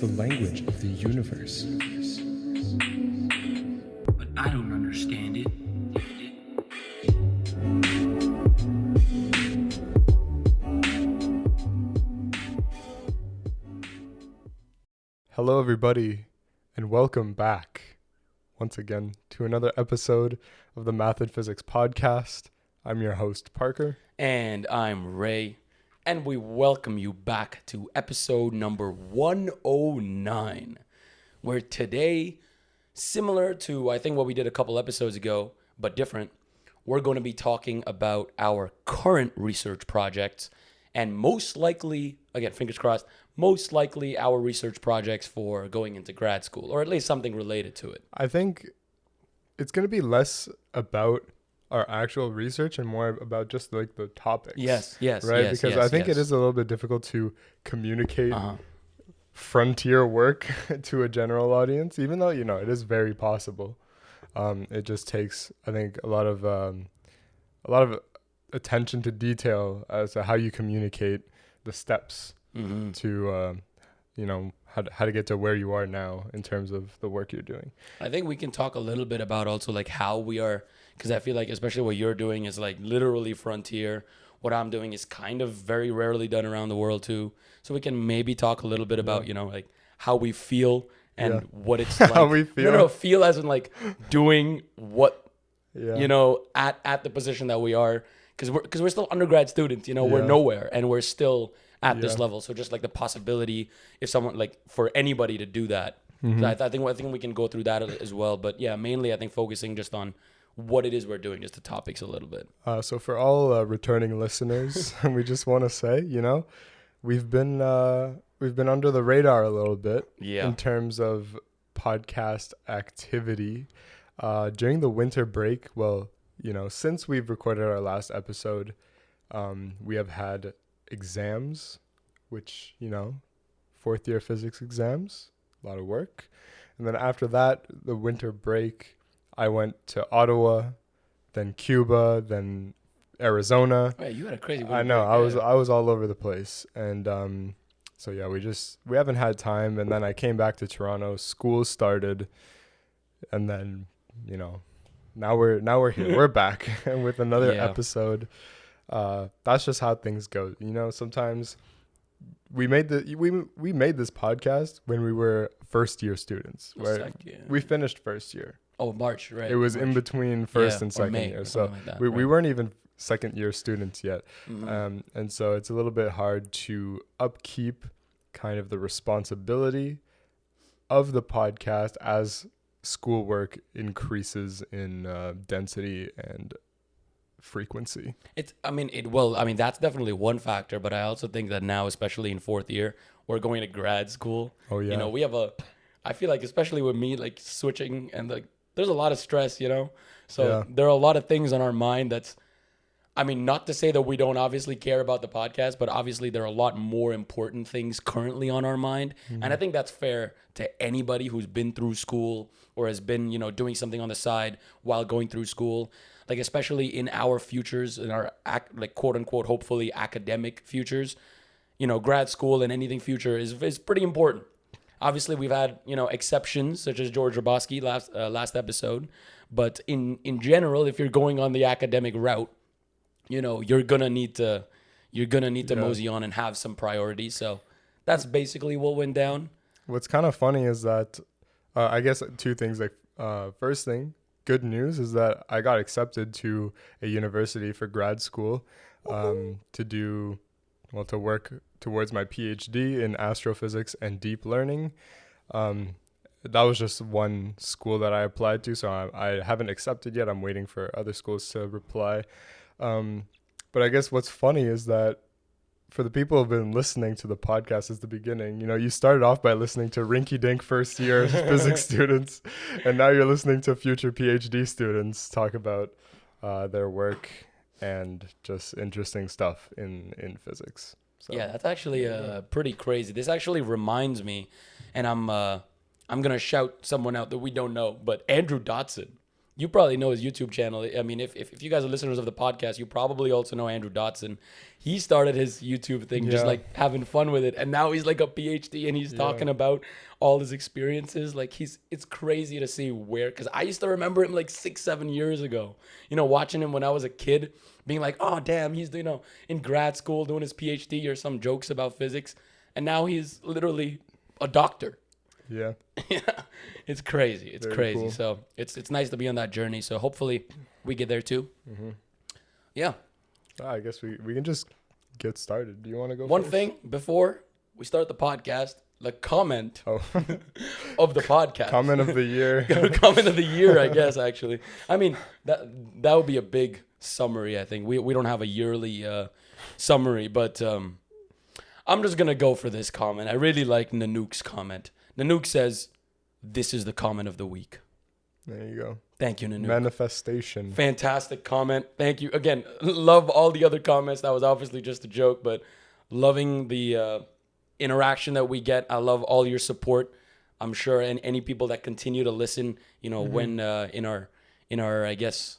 the language of the universe. But I don't understand it. Hello, everybody, and welcome back once again to another episode of the Math and Physics podcast. I'm your host, Parker. And I'm Ray. And we welcome you back to episode number 109, where today, similar to I think what we did a couple episodes ago, but different, we're going to be talking about our current research projects and most likely, again, fingers crossed, most likely our research projects for going into grad school, or at least something related to it. I think it's going to be less about our actual research and more about just like the topics. Yes, right? Because I think it is a little bit difficult to communicate frontier work to a general audience, even though, you know, it is very possible. It just takes, I think, a lot of attention to detail as to how you communicate the steps to, you know, how to get to where you are now in terms of the work you're doing. I think we can talk a little bit about also like how we are, because I feel like especially what you're doing is like literally frontier. What I'm doing is kind of very rarely done around the world too. So we can maybe talk a little bit about, you know, like how we feel and what it's like. How we feel. No, feel as in like doing what, you know, at the position that we are. Because we're still undergrad students, you know, we're nowhere and we're still at this level. So just like the possibility if someone like for anybody to do that. So I think we can go through that as well. But yeah, mainly I think focusing just on what it is we're doing, just the topics a little bit. So for all returning listeners, we just want to say, you know, we've been under the radar a little bit in terms of podcast activity during the winter break. Well, you know, since we've recorded our last episode, we have had exams, which, you know, fourth year physics exams, a lot of work. And then after that, the winter break, I went to Ottawa, then Cuba, then Arizona. Right, you had a crazy winter I know, break. I was all over the place. And so yeah, we haven't had time. And then I came back to Toronto, school started, and then, you know, now we're here. We're back with another episode. That's just how things go. You know, sometimes we made this podcast when we were first year students. Right? We finished first year. Oh, March, right. It was March. in between first and second year. So like that, we weren't even second year students yet. And so it's a little bit hard to upkeep kind of the responsibility of the podcast as schoolwork increases in density and frequency. That's definitely one factor, but I also think that now, especially in fourth year, we're going to grad school. Oh yeah. You know, I feel like especially with me, like switching and like, there's a lot of stress, you know? So there are a lot of things on our mind that's, I mean, not to say that we don't obviously care about the podcast, but obviously there are a lot more important things currently on our mind. And I think that's fair to anybody who's been through school or has been, you know, doing something on the side while going through school. Like, especially in our futures, in our, like, quote unquote, hopefully academic futures, you know, grad school and anything future is pretty important. Obviously, we've had, you know, exceptions such as George Roboski last episode. But in general, if you're going on the academic route, you know, you're gonna need to mosey on and have some priorities. So that's basically what went down. What's kind of funny is that I guess two things. Like first thing, good news is that I got accepted to a university for grad school to work towards my PhD in astrophysics and deep learning. That was just one school that I applied to, so I haven't accepted yet. I'm waiting for other schools to reply. But I guess what's funny is that for the people who've been listening to the podcast since the beginning, you know, you started off by listening to rinky-dink first-year physics students, and now you're listening to future PhD students talk about their work and just interesting stuff in physics. So. Yeah, that's actually pretty crazy. This actually reminds me, and I'm gonna shout someone out that we don't know, but Andrew Dotson. you probably know his YouTube channel. I mean, if you guys are listeners of the podcast, you probably also know Andrew Dotson. He started his YouTube thing just like having fun with it, and now he's like a PhD and he's talking about all his experiences. Like it's crazy to see because I used to remember him like 6-7 years ago. You know, watching him when I was a kid, being like, oh damn, he's in grad school doing his PhD or some jokes about physics, and now he's literally a doctor. Yeah. It's crazy. It's Very crazy. cool. So it's nice to be on that journey. So hopefully we get there too. Mm-hmm. Yeah. I guess we can just get started. Do you want to go One first? thing before we start the podcast, the comment Oh. of the podcast. Comment of the year. Comment of the year, I guess, actually. I mean, that would be a big summary, I think. We don't have a yearly summary, but I'm just going to go for this comment. I really like Nanook's comment. Nanook says, this is the comment of the week. There you go. Thank you, Nanook. Manifestation. Fantastic comment. Thank you. Again, love all the other comments. That was obviously just a joke, but loving the interaction that we get. I love all your support. I'm sure, and any people that continue to listen, when in our I guess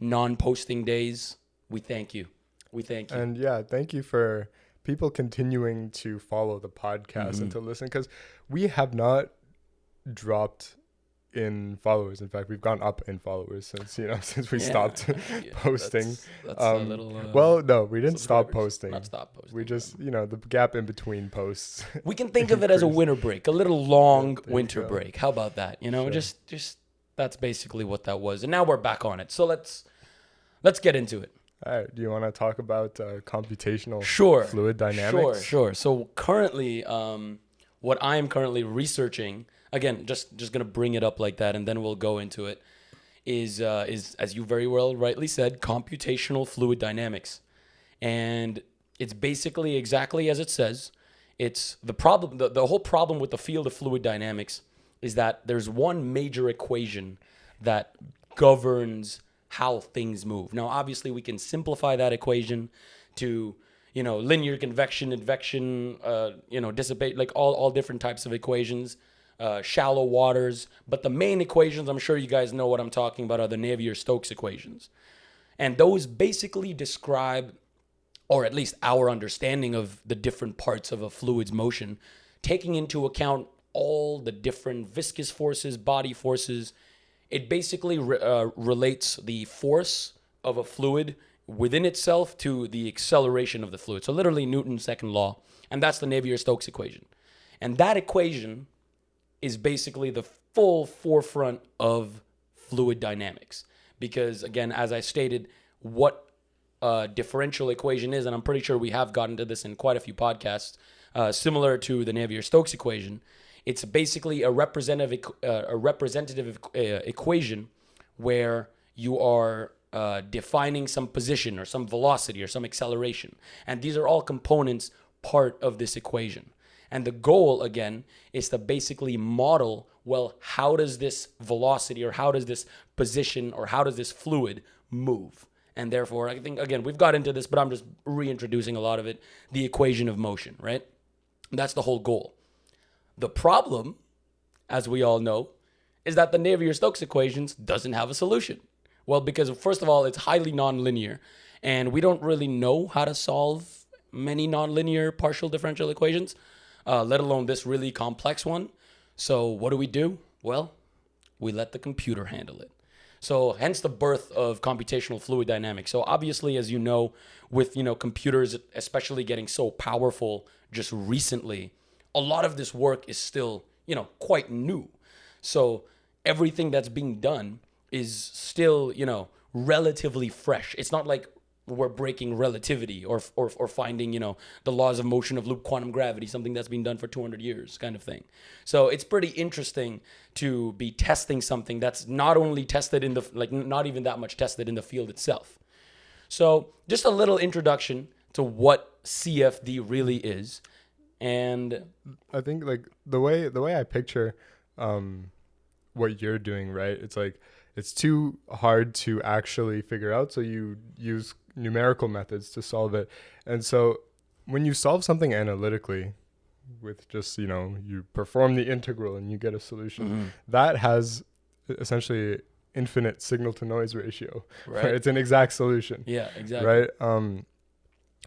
non-posting days, we thank you. We thank you. And thank you for people continuing to follow the podcast and to listen, because we have not dropped in followers. In fact, we've gone up in followers since we stopped posting. That's a little. Well, no, we didn't stop posting. Not stop posting. We just, the gap in between posts. We can think of it as a winter break, a little long There you winter go. break. How about that? Sure. Just that's basically what that was. And now we're back on it. So let's get into it. All right. Do you want to talk about computational fluid dynamics? Sure. So currently, what I am currently researching, again, just gonna bring it up like that, and then we'll go into it. Is as you very well rightly said, computational fluid dynamics, and it's basically exactly as it says. It's the problem. The whole problem with the field of fluid dynamics is that there's one major equation that governs how things move. Now, obviously, we can simplify that equation to, linear convection, advection, dissipate, like all different types of equations, shallow waters. But the main equations, I'm sure you guys know what I'm talking about, are the Navier-Stokes equations. And those basically describe, or at least our understanding of the different parts of a fluid's motion, taking into account all the different viscous forces, body forces. It basically relates the force of a fluid within itself to the acceleration of the fluid. So literally Newton's second law, and that's the Navier-Stokes equation. And that equation is basically the full forefront of fluid dynamics. Because again, as I stated, what a differential equation is, and I'm pretty sure we have gotten to this in quite a few podcasts, similar to the Navier-Stokes equation. It's basically a representative equation where you are defining some position or some velocity or some acceleration. And these are all components part of this equation. And the goal, again, is to basically model, well, how does this velocity or how does this position or how does this fluid move? And therefore, I think, again, we've got into this, but I'm just reintroducing a lot of it, the equation of motion, right? That's the whole goal. The problem, as we all know, is that the Navier-Stokes equations doesn't have a solution. Well, because first of all, it's highly nonlinear, and we don't really know how to solve many nonlinear partial differential equations, let alone this really complex one. So what do? Well, we let the computer handle it. So hence the birth of computational fluid dynamics. So obviously, as you know, with computers especially getting so powerful just recently, a lot of this work is still, quite new. So everything that's being done is still, relatively fresh. It's not like we're breaking relativity or finding, the laws of motion of loop quantum gravity, something that's been done for 200 years kind of thing. So it's pretty interesting to be testing something that's not only tested in not even that much tested in the field itself. So just a little introduction to what CFD really is. And I think the way I picture what you're doing, right? It's like it's too hard to actually figure out, so you use numerical methods to solve it. And so when you solve something analytically with just, you perform the integral and you get a solution, that has essentially infinite signal to noise ratio. Right. It's an exact solution. Yeah, exactly. Right.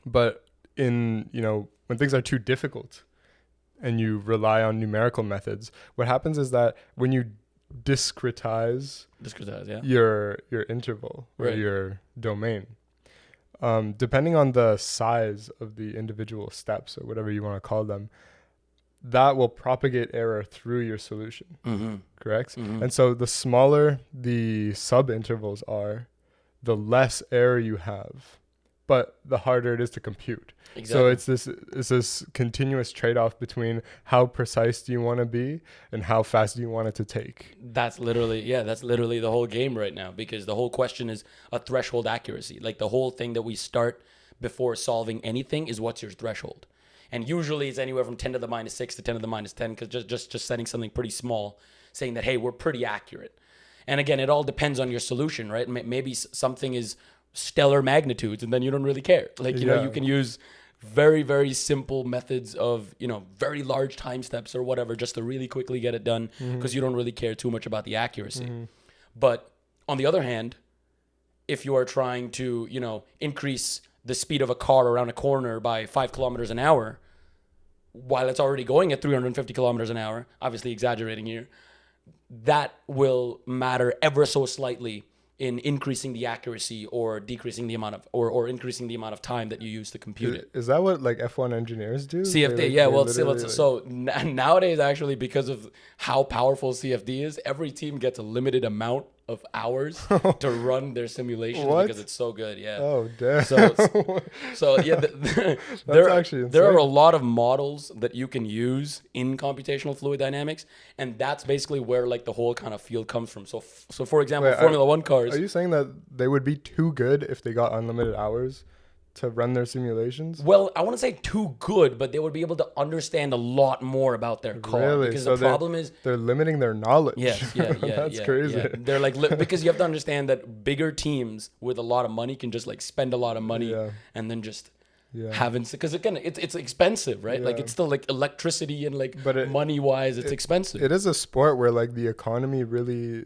But in, when things are too difficult and you rely on numerical methods, what happens is that when you discretize yeah. your interval or your domain, depending on the size of the individual steps or whatever you want to call them, that will propagate error through your solution. Correct? And so the smaller the sub-intervals are, the less error you have, but the harder it is to compute. Exactly. So it's this continuous trade-off between how precise do you want to be and how fast do you want it to take. That's literally the whole game right now, because the whole question is a threshold accuracy. Like the whole thing that we start before solving anything is what's your threshold. And usually it's anywhere from 10 to the minus 6 to 10 to the minus 10, because just setting something pretty small, saying that, hey, we're pretty accurate. And again, it all depends on your solution, right? Maybe something is stellar magnitudes and then you don't really care. Like, you can use very, very simple methods of, very large time steps or whatever just to really quickly get it done, because you don't really care too much about the accuracy. But on the other hand, if you are trying to, increase the speed of a car around a corner by 5 kilometers an hour, while it's already going at 350 kilometers an hour, obviously exaggerating here, that will matter ever so slightly in increasing the accuracy or decreasing the amount of, or increasing the amount of time that you use to compute it. Is that what like F1 engineers do? CFD, so nowadays, actually, because of how powerful CFD is, every team gets a limited amount of hours to run their simulations because it's so good. Yeah. Oh, damn. So yeah, there are a lot of models that you can use in computational fluid dynamics, and that's basically where like the whole kind of field comes from. So for example, Formula One cars. Are you saying that they would be too good if they got unlimited hours to run their simulations? Well, I wouldn't say too good, but they would be able to understand a lot more about their car. Really? Because so the problem is they're limiting their knowledge. Yeah. That's crazy. Yeah. They're like, because you have to understand that bigger teams with a lot of money can just like spend a lot of money and then just having, because again, it's expensive, right? Like it's still like electricity and like money wise, it's expensive. It is a sport where like the economy really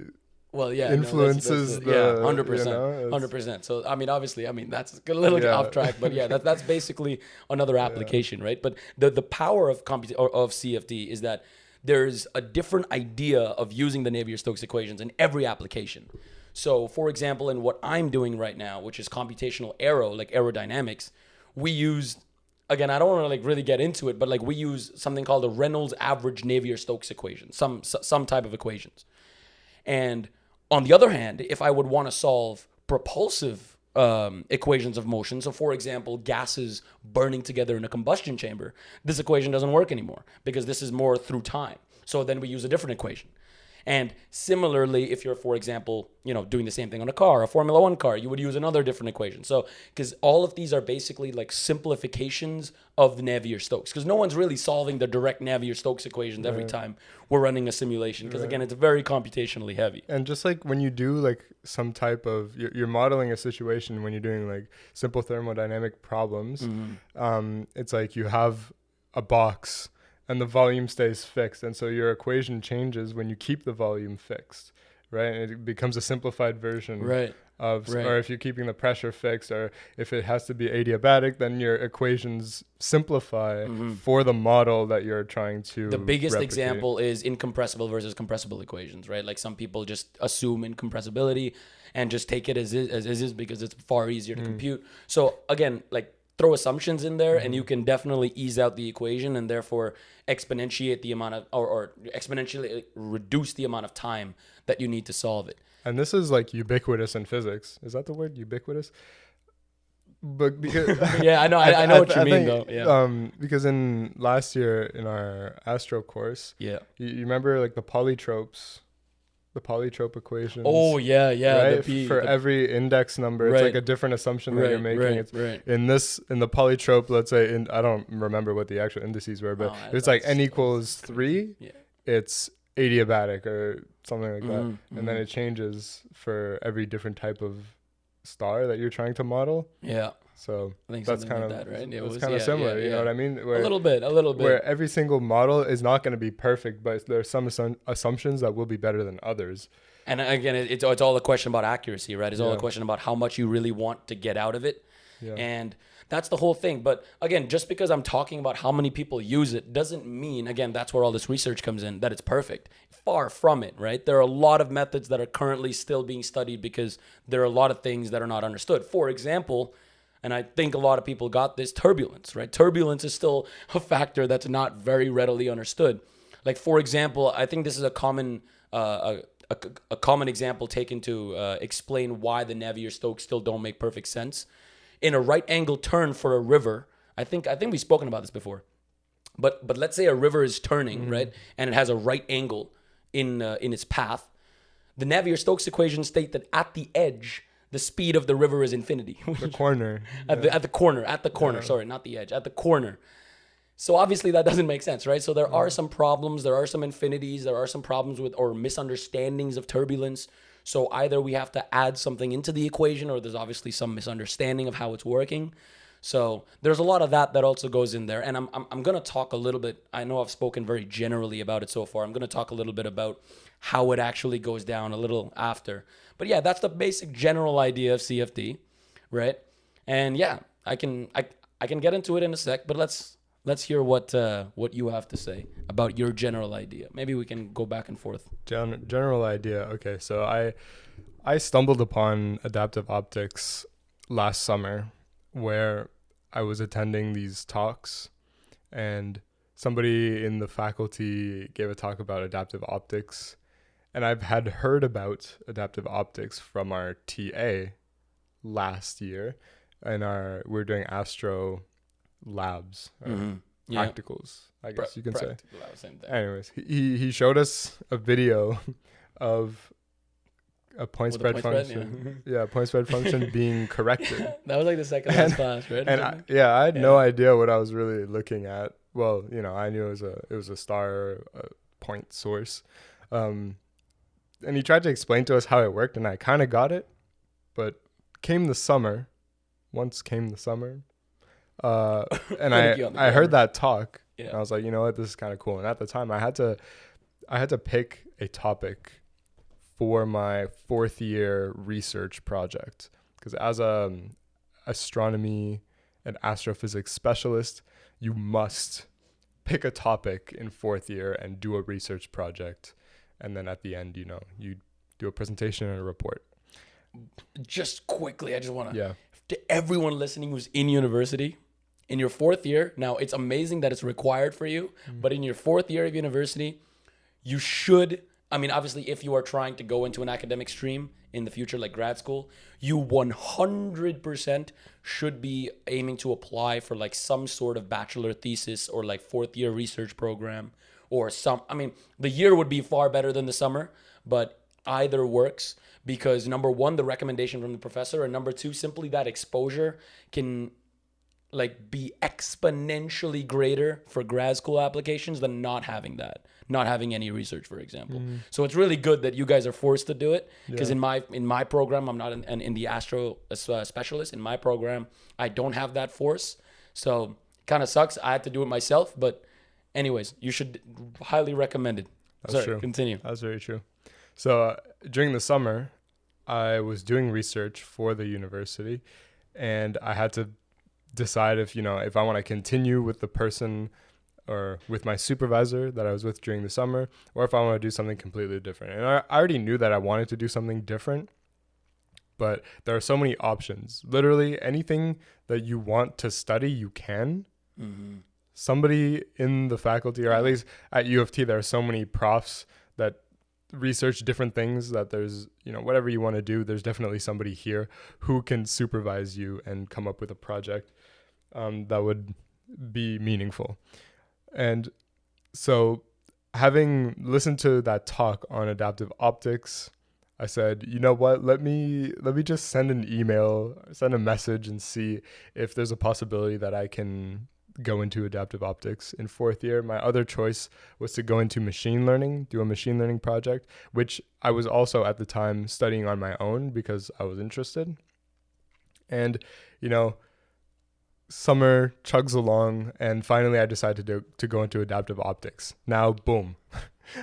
influences the 100%. So I mean, obviously, that's a little off track, but that's basically another application, right? But the power of of CFD is that there's a different idea of using the Navier-Stokes equations in every application. So, for example, in what I'm doing right now, which is computational aero, like aerodynamics, we use, again, I don't want to like really get into it, but like we use something called the Reynolds average Navier-Stokes equation, some type of equations. And on the other hand, if I would want to solve propulsive equations of motion, so for example, gases burning together in a combustion chamber, this equation doesn't work anymore because this is more through time. So then we use a different equation. And similarly, if you're, for example, doing the same thing on a car, a Formula One car, you would use another different equation. So, because all of these are basically like simplifications of the Navier-Stokes, because no one's really solving the direct Navier-Stokes equations every time we're running a simulation, because again, it's very computationally heavy. And just like when you do like some type of, you're modeling a situation when you're doing like simple thermodynamic problems, it's like you have a box and the volume stays fixed. And so your equation changes when you keep the volume fixed, right? And it becomes a simplified version of, or if you're keeping the pressure fixed, or if it has to be adiabatic, then your equations simplify for the model that you're trying to The biggest replicate. example is incompressible versus compressible equations, right? Like some people just assume incompressibility and just take it as is because it's far easier to compute. So again, like, throw assumptions in there and you can definitely ease out the equation and therefore exponentiate the amount of, or exponentially reduce the amount of time that you need to solve it. And this is like ubiquitous in physics. Is that the word, ubiquitous? But because I know what you mean though. Yeah. Because in last year in our astro course, you remember like the polytrope equations. Oh yeah, right? For every index number, it's like a different assumption that you're making. It's in the polytrope. Let's say I don't remember what the actual indices were, but it's like n equals 3. It's adiabatic or something like that, and then it changes for every different type of star that you're trying to model. Yeah. So I think that's kind of that, right? It's kind of similar. You know what I mean? Where, a little bit. Where every single model is not going to be perfect, but there are some assumptions that will be better than others. And again, it's all a question about accuracy, right? It's all a Yeah. question about how much you really want to get out of it. Yeah. And that's the whole thing. But again, just because I'm talking about how many people use it doesn't mean, again, that's where all this research comes in, that it's perfect. Far from it, right? There are a lot of methods that are currently still being studied because there are a lot of things that are not understood. For example, and I think a lot of people got this, turbulence, right? Turbulence is still a factor that's not very readily understood. Like, for example, I think this is a common a common example taken to explain why the Navier-Stokes still don't make perfect sense. In a right angle turn for a river, I think we've spoken about this before. But let's say a river is turning, right, and it has a right angle in its path. The Navier-Stokes equations state that at the edge, the speed of the river is infinity. The corner. At the corner. Sorry, not the edge. At the corner. So obviously that doesn't make sense, right? So there are some problems, there are some infinities, there are some problems with or misunderstandings of turbulence. So either we have to add something into the equation, or there's obviously some misunderstanding of how it's working. So there's a lot of that also goes in there. And I'm going to talk a little bit, I know I've spoken very generally about it so far. I'm going to talk a little bit about how it actually goes down a little after. But yeah, that's the basic general idea of CFD, right? And yeah, I can get into it in a sec, but let's hear what you have to say about your general idea. Maybe we can go back and forth. General idea. Okay, so I stumbled upon adaptive optics last summer, where I was attending these talks, and somebody in the faculty gave a talk about adaptive optics, and I've had heard about adaptive optics from our TA last year, and we're doing astro labs, practicals, I guess you can say. Same thing. Anyways, he showed us a video of a point spread function. Point spread function being corrected. That was like the second last class, right? And I had no idea what I was really looking at. Well, I knew it was a star point source. And he tried to explain to us how it worked, and I kind of got it. But came the summer, and I heard that talk, and I was like, you know what, this is kind of cool. And at the time, I had to pick a topic for my fourth year research project, because as a astronomy and astrophysics specialist, you must pick a topic in fourth year and do a research project, and then at the end, you do a presentation and a report. Just quickly, I just want to everyone listening who's in university, in your fourth year, now it's amazing that it's required for you, but in your fourth year of university, you should, obviously if you are trying to go into an academic stream in the future, like grad school, you 100% should be aiming to apply for like some sort of bachelor thesis or like fourth year research program or the year would be far better than the summer, but either works, because number one, the recommendation from the professor, and number two, simply that exposure can like be exponentially greater for grad school applications than not having any research, for example. So it's really good that you guys are forced to do it, because in my program, I'm not in the astro specialist. In my program, I don't have that force, so kind of sucks. I had to do it myself, but anyways, you should highly recommend it. That's true. Continue. That's very true. So during the summer, I was doing research for the university, and I had to decide if I want to continue with the person or with my supervisor that I was with during the summer, or if I want to do something completely different. And I already knew that I wanted to do something different, but there are so many options. Literally anything that you want to study, you can. Somebody in the faculty, or at least at U of T, there are so many profs that research different things, that there's whatever you want to do, there's definitely somebody here who can supervise you and come up with a project that would be meaningful. And so, having listened to that talk on adaptive optics, I said, you know what, let me just send a message and see if there's a possibility that I can go into adaptive optics in fourth year. My other choice was to go into machine learning, do a machine learning project, which I was also at the time studying on my own because I was interested. And, summer chugs along, and finally I decided to go into adaptive optics. Now, boom,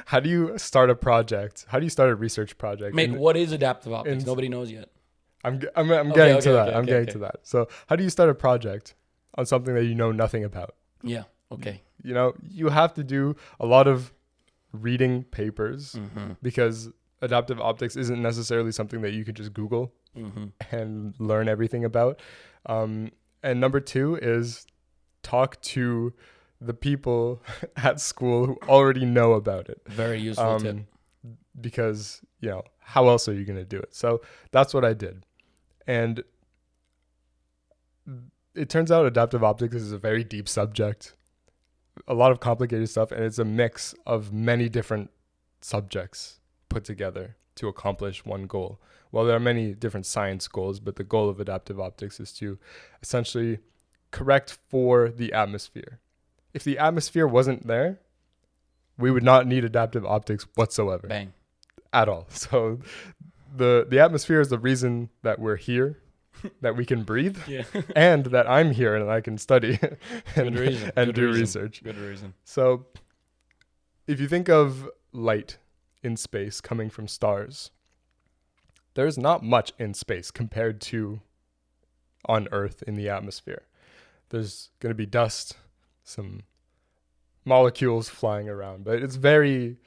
How do you start a project? How do you start a research project? Mate, what is adaptive optics? Nobody knows yet. I'm getting to that. I'm getting to that. So how do you start a project on something that you know nothing about? Yeah. Okay. You know, you have to do a lot of reading papers because adaptive optics isn't necessarily something that you can just Google and learn everything about. And number 2 is talk to the people at school who already know about it. Very useful tip. Because, you know, how else are you going to do it? So that's what I did. And it turns out adaptive optics is a very deep subject, a lot of complicated stuff, and it's a mix of many different subjects put together to accomplish one goal. Well, there are many different science goals, but the goal of adaptive optics is to essentially correct for the atmosphere. If the atmosphere wasn't there, we would not need adaptive optics whatsoever. Bang. At all. So the atmosphere is the reason that we're here, that we can breathe, and that I'm here and I can study and do research. Good reason. So if you think of light in space coming from stars, there's not much in space compared to on Earth in the atmosphere. There's going to be dust, some molecules flying around, but it's very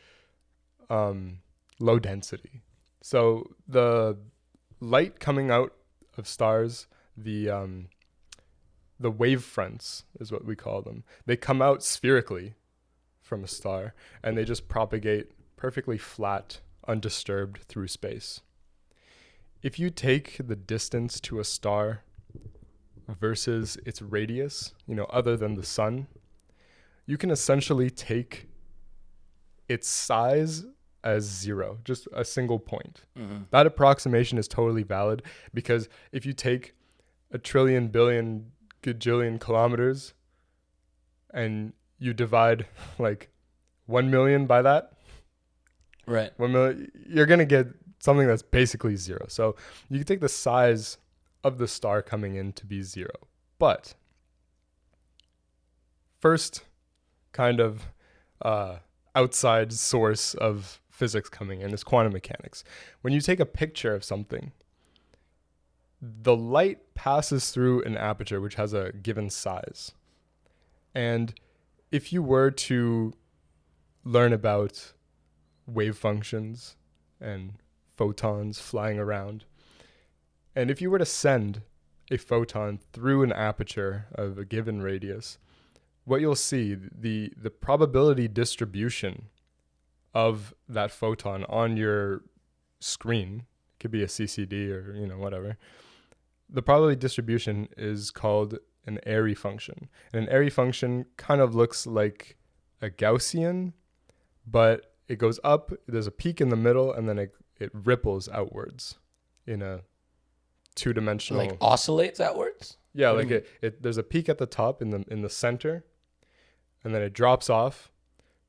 low density. So the light coming out of stars, the wave fronts is what we call them. They come out spherically from a star and they just propagate perfectly flat, undisturbed through space. If you take the distance to a star versus its radius, you know, other than the sun, you can essentially take its size as 0, just a single point. That approximation is totally valid because if you take a trillion, billion, gajillion kilometers and you divide like 1 million by that, right? 1 million, you're going to get something that's basically 0. So you can take the size of the star coming in to be 0. But first kind of outside source of physics coming in is quantum mechanics. When you take a picture of something, the light passes through an aperture which has a given size. And if you were to learn about wave functions and photons flying around, and if you were to send a photon through an aperture of a given radius, what you'll see, the probability distribution of that photon on your screen, could be a CCD or, you know, whatever. The probability distribution is called an Airy function. And an Airy function kind of looks like a Gaussian, but it goes up, there's a peak in the middle, and then it ripples outwards in a two-dimensional. Like oscillates outwards? Yeah, like it there's a peak at the top in the center, and then it drops off,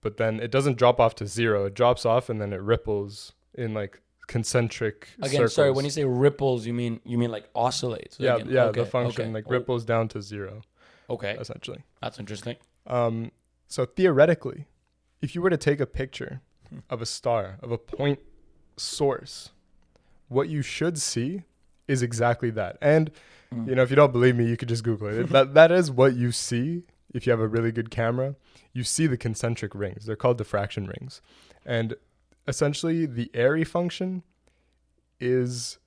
but then it doesn't drop off to 0. It drops off and then it ripples in like concentric circles. Sorry, when you say ripples, you mean like oscillates? Yeah, again. yeah, Okay, the function ripples down to 0. Okay. Essentially. That's interesting. So theoretically, if you were to take a picture of a star, of a point source, what you should see is exactly that. And you know, if you don't believe me, you could just Google it. That is what you see. If you have a really good camera, you see the concentric rings. They're called diffraction rings. And essentially, the Airy function is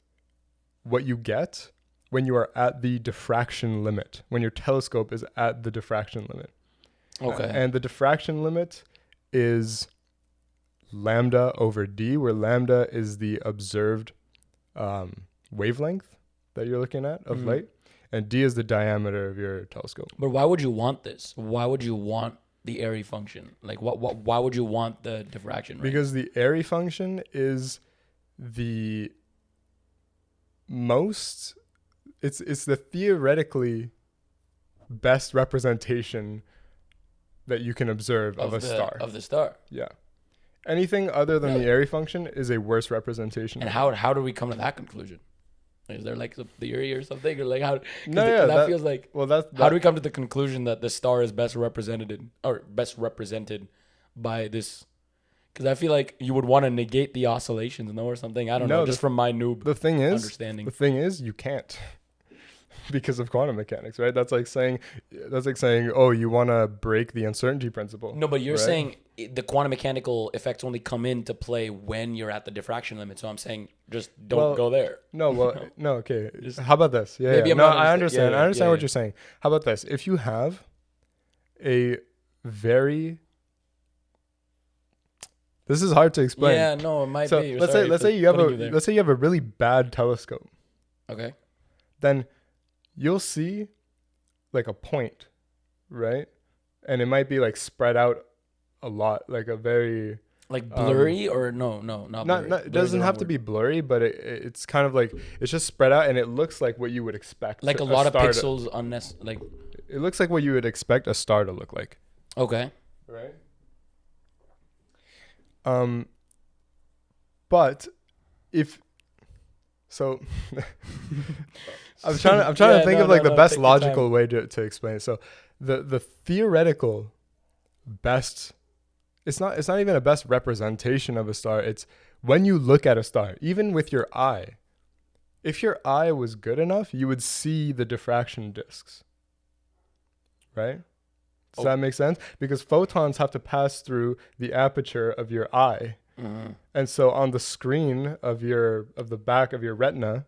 what you get when you are at the diffraction limit, when your telescope is at the diffraction limit. Okay. And the diffraction limit is lambda over d, where lambda is the observed wavelength that you're looking at of light, and d is the diameter of your telescope. But why would you want this? Why would you want the Airy function? Like, why would you want the diffraction rate? Because the Airy function is the most, it's the theoretically best representation that you can observe of a star. Of the star. Yeah. Anything other than the Airy function is a worse representation. And how do we come to that conclusion? Is there like a theory or something, or like how? That feels like. Well, that's how do we come to the conclusion that the star is best represented by this? Because I feel like you would want to negate the oscillations, or something. I don't know, just from my noob the thing is, understanding. The thing is, you can't. Because of quantum mechanics, right? That's like saying, oh, you want to break the uncertainty principle. No, but you're right? saying the quantum mechanical effects only come into play when you're at the diffraction limit. So I'm saying just don't go there. No, okay. How about this? Yeah, maybe yeah. I'm No, not I understand. I understand what yeah. you're saying. How about this? If you have a very... This is hard to explain. Yeah, no, it might so be. Let's say you have a really bad telescope. Okay. Then you'll see like a point, right? And it might be like spread out a lot, like a very like blurry or no, not blurry. It doesn't have to be blurry, but it's kind of like it's just spread out, and it looks like what you would expect. Like a lot of pixels like it looks like what you would expect a star to look like. Okay. Right. But if so, I'm trying to think of like the best logical way to explain it. So the theoretical best, it's not even a best representation of a star. It's when you look at a star, even with your eye, if your eye was good enough, you would see the diffraction disks. Right? Does that make sense? Because photons have to pass through the aperture of your eye. Mm-hmm. And so on the screen of the back of your retina,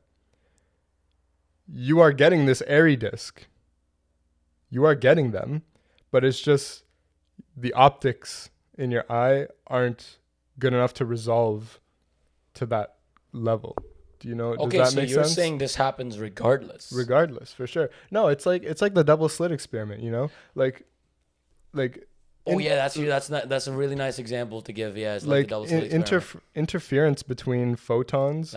you are getting this airy disk. You are getting them, but it's just the optics in your eye aren't good enough to resolve to that level. Do you know? Okay, does that so make you're sense? saying this happens regardless. Regardless, for sure. No, it's like the double slit experiment. You know, like. Oh yeah, that's a really nice example to give. Yeah, it's like the double slit experiment. Interference between photons.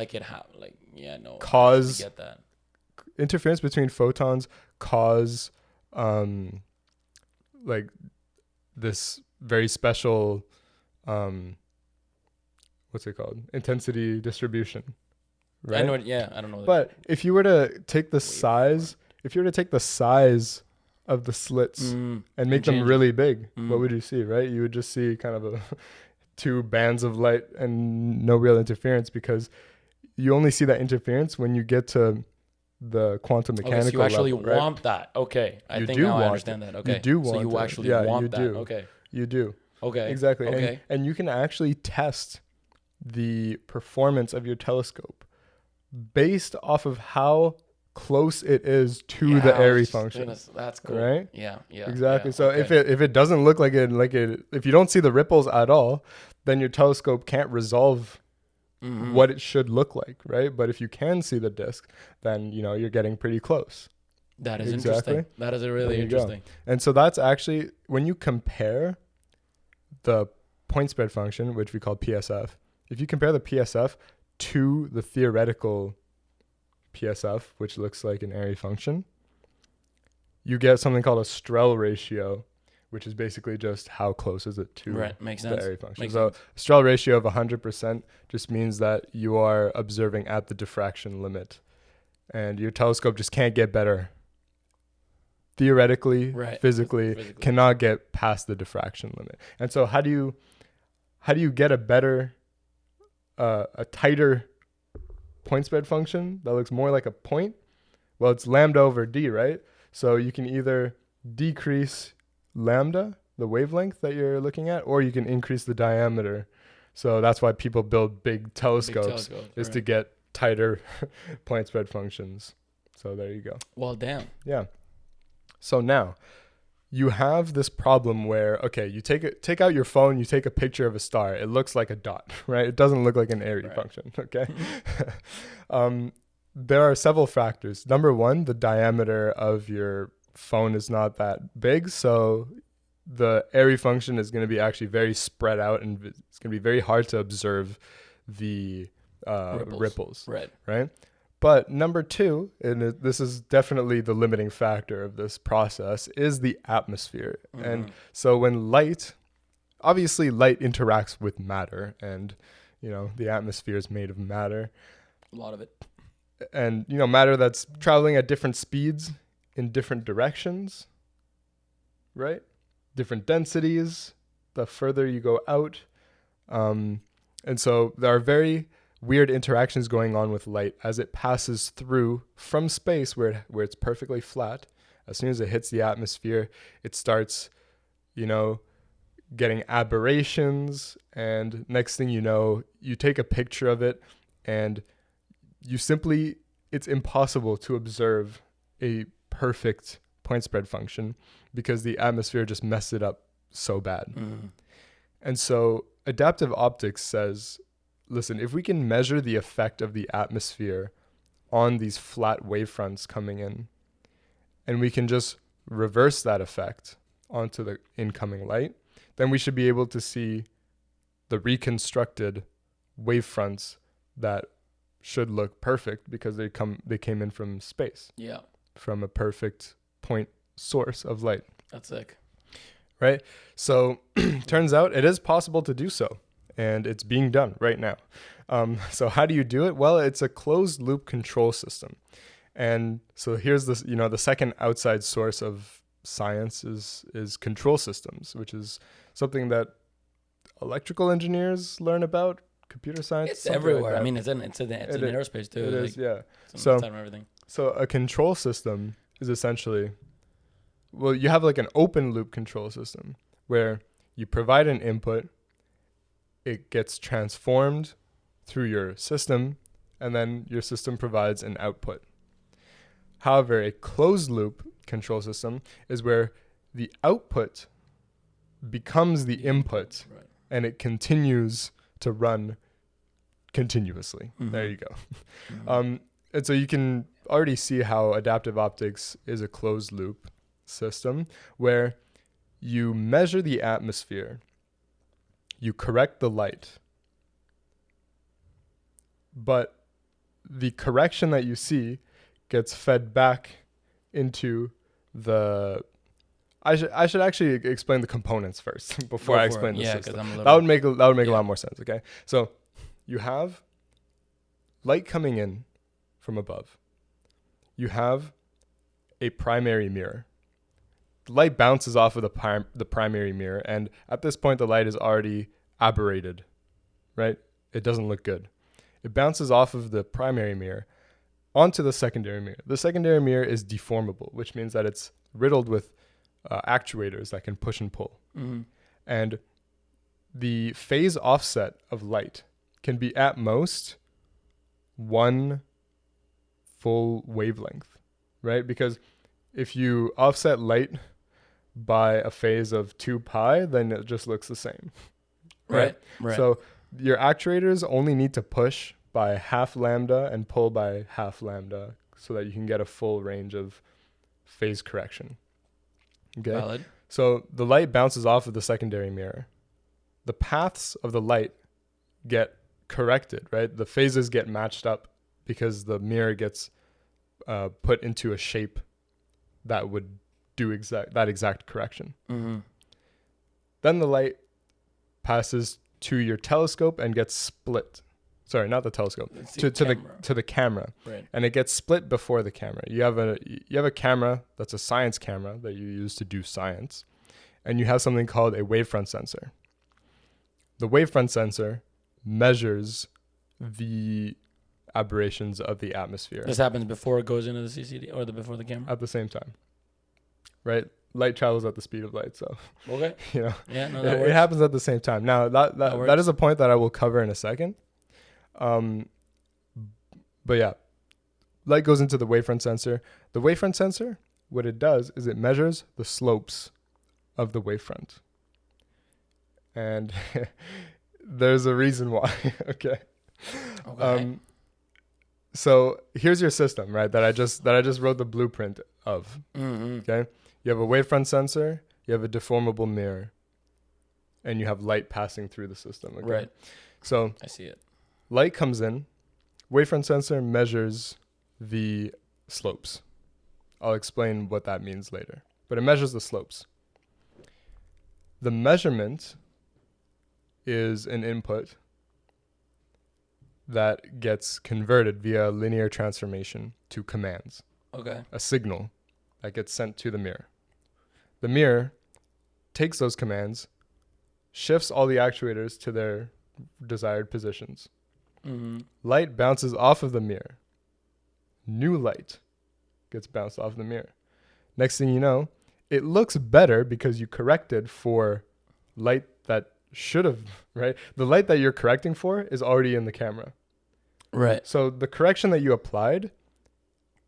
Cause. I get that. Interference between photons cause, like this very special, what's it called? Intensity distribution. Right. I know. I don't know. But if you were to take the size of the slits and make them really big, what would you see, right? You would just see kind of two bands of light and no real interference, because you only see that interference when you get to the quantum mechanical level. So you actually level, right? want that. Okay. I think now I understand that. Okay. You do want so you it. actually want that. Okay. You do. Okay. Exactly. Okay. And you can actually test the performance of your telescope based off of how close it is to the airy function. That's cool. Right? Yeah. Exactly. So if it doesn't look like it, if you don't see the ripples at all, then your telescope can't resolve what it should look like, right? But if you can see the disk, then you're getting pretty close. That is interesting. That is really interesting. And so that's actually when you compare the point spread function, which we call PSF, if you compare the PSF to the theoretical PSF, which looks like an airy function, you get something called a strel ratio, which is basically just how close is it to the airy function. So a strel ratio of 100% just means that you are observing at the diffraction limit, and your telescope just can't get better. Theoretically, physically cannot get past the diffraction limit. And so how do you get a better, a tighter point spread function that looks more like a point? Well, it's lambda over d, right? So you can either decrease lambda, the wavelength that you're looking at, or you can increase the diameter. So that's why people build big telescopes to get tighter point spread functions. So there you go. Well, damn. Yeah. So now you have this problem where, okay, you take out your phone, you take a picture of a star. It looks like a dot, right? It doesn't look like an airy function, okay? There are several factors. Number one, the diameter of your phone is not that big, so the airy function is going to be actually very spread out, and it's going to be very hard to observe the ripples, right? But number two, and this is definitely the limiting factor of this process, is the atmosphere. And so when obviously light interacts with matter, and the atmosphere is made of matter. A lot of it. And matter that's traveling at different speeds in different directions, right? Different densities, the further you go out. And so there are very weird interactions going on with light as it passes through from space where it's perfectly flat. As soon as it hits the atmosphere, it starts, getting aberrations. And next thing you know, you take a picture of it and it's impossible to observe a perfect point spread function because the atmosphere just messed it up so bad. And so adaptive optics says, listen, if we can measure the effect of the atmosphere on these flat wavefronts coming in, and we can just reverse that effect onto the incoming light, then we should be able to see the reconstructed wavefronts that should look perfect because they came in from space. Yeah. From a perfect point source of light. That's sick. Right? So turns out it is possible to do so, and it's being done right now. So how do you do it? Well, it's a closed loop control system. And so here's this, the second outside source of science is control systems, which is something that electrical engineers learn about, computer science. It's everywhere. I mean, it's in aerospace too. It is, yeah. Everything. So a control system is essentially, you have like an open loop control system where you provide an input, it gets transformed through your system, and then your system provides an output. However, a closed loop control system is where the output becomes the input, right, and it continues to run continuously. There you go. And so you can already see how adaptive optics is a closed loop system where you measure the atmosphere, you correct the light, but the correction that you see gets fed back into the... I should actually explain the components first before I explain the system. That would make a lot more sense, okay? So you have light coming in from above. You have a primary mirror. The light bounces off of the primary mirror, and at this point the light is already aberrated, right? It doesn't look good. It bounces off of the primary mirror onto the secondary mirror. The secondary mirror is deformable, which means that it's riddled with actuators that can push and pull. And the phase offset of light can be at most 1 full wavelength, right? Because if you offset light by a phase of 2 pi, then it just looks the same, right? So your actuators only need to push by half lambda and pull by half lambda so that you can get a full range of phase correction. Okay. Valid. So the light bounces off of the secondary mirror. The paths of the light get corrected, right? The phases get matched up because the mirror gets put into a shape that would do that exact correction. Then the light passes to your telescope and gets split. Sorry, not the telescope. To the camera. Right. And it gets split before the camera. You have a camera that's a science camera that you use to do science, and you have something called a wavefront sensor. The wavefront sensor measures the aberrations of the atmosphere. This happens before it goes into the CCD or before the camera? At the same time. Right? Light travels at the speed of light, so okay. Yeah, no, it happens at the same time. Now that is a point that I will cover in a second. But yeah, light goes into the wavefront sensor. The wavefront sensor, what it does is it measures the slopes of the wavefront. And there's a reason why. Okay. So here's your system, right? That I just wrote the blueprint of. Okay. You have a wavefront sensor, you have a deformable mirror, and you have light passing through the system. Okay? Right. So I see it. Light comes in, wavefront sensor measures the slopes. I'll explain what that means later, but it measures the slopes. The measurement is an input that gets converted via linear transformation to commands. Okay. A signal that gets sent to the mirror. The mirror takes those commands, shifts all the actuators to their desired positions. Mm-hmm. Light bounces off of the mirror. New light gets bounced off the mirror. Next thing you know, it looks better because you corrected for light that should have, right? The light that you're correcting for is already in the camera. Right. So the correction that you applied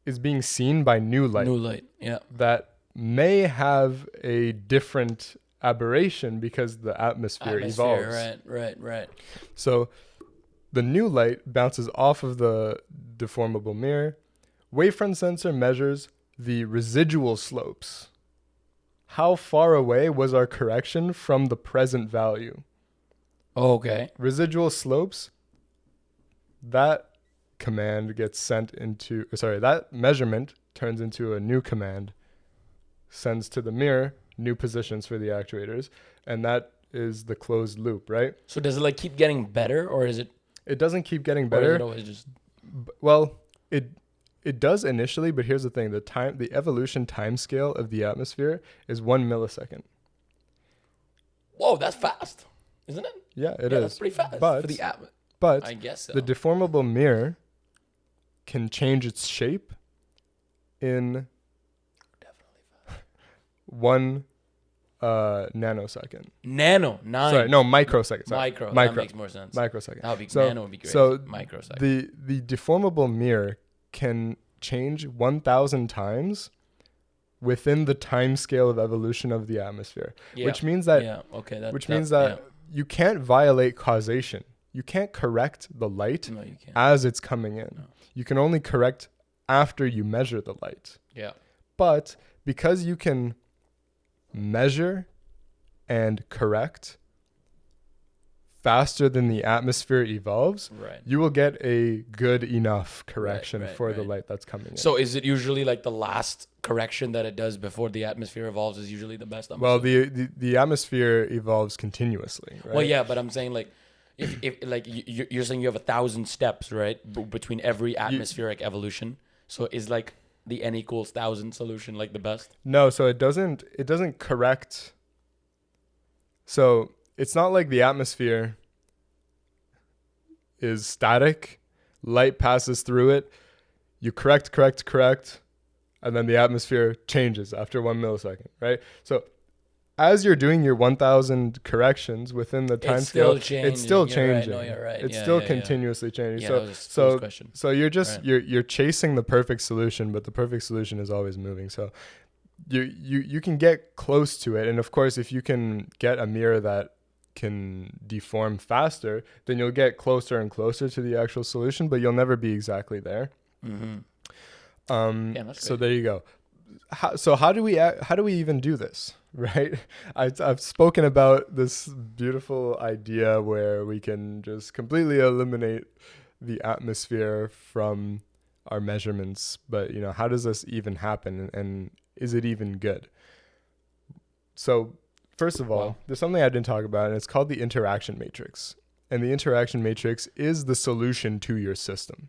is being seen by new light. New light, yeah. That may have a different aberration because the atmosphere evolves. Right. So the new light bounces off of the deformable mirror. Wavefront sensor measures the residual slopes. How far away was our correction from the present value? Okay. Residual slopes, that command gets sent into, that measurement turns into a new command, sends to the mirror new positions for the actuators, and that is the closed loop, right? So does it like keep getting better, or is it? It doesn't keep getting Or better. is it always just? Well, it does initially, but here's the thing: the evolution time scale of the atmosphere is 1 millisecond. Whoa, that's fast, isn't it? Yeah, it Yeah, is. that's pretty fast But for the atmosphere. But I guess so. the deformable mirror can change its shape in Definitely fast. 1 nanosecond. Microsecond. Sorry. That makes more sense. Microsecond. That would be So- nano would be great. so Microsecond. The deformable mirror can change 1,000 times within the time scale of evolution of the atmosphere, which means that you can't violate causation. You can't correct the light No, you can't. as it's coming in. No. You can only correct after you measure the light. Yeah. But because you can measure and correct faster than the atmosphere evolves, Right. you will get a good enough correction Right, for the right. light that's coming in. So is it usually like the last correction that it does before the atmosphere evolves is usually the best? well, the atmosphere evolves continuously, right? Well, yeah, but I'm saying like, if like you're saying you have 1,000 steps, right, between every atmospheric evolution. So is like the n equals 1,000 solution like the best? No, so it doesn't correct. So it's not like the atmosphere is static. Light passes through it. You correct, and then the atmosphere changes after 1 millisecond, right? So as you're doing your 1,000 corrections within the time scale, it's still changing. You're right. No, you're right. It's Yeah, still yeah, continuously changing. Yeah, So that was a close question. So you're just Right. you're chasing the perfect solution, but the perfect solution is always moving. So you can get close to it, and of course, if you can get a mirror that can deform faster, then you'll get closer and closer to the actual solution, but you'll never be exactly there. Mm-hmm. That's So great. there you go. How do we even do this, right? I've spoken about this beautiful idea where we can just completely eliminate the atmosphere from our measurements, but how does this even happen, and is it even good? So first of all, there's something I didn't talk about, and it's called the interaction matrix. And the interaction matrix is the solution to your system.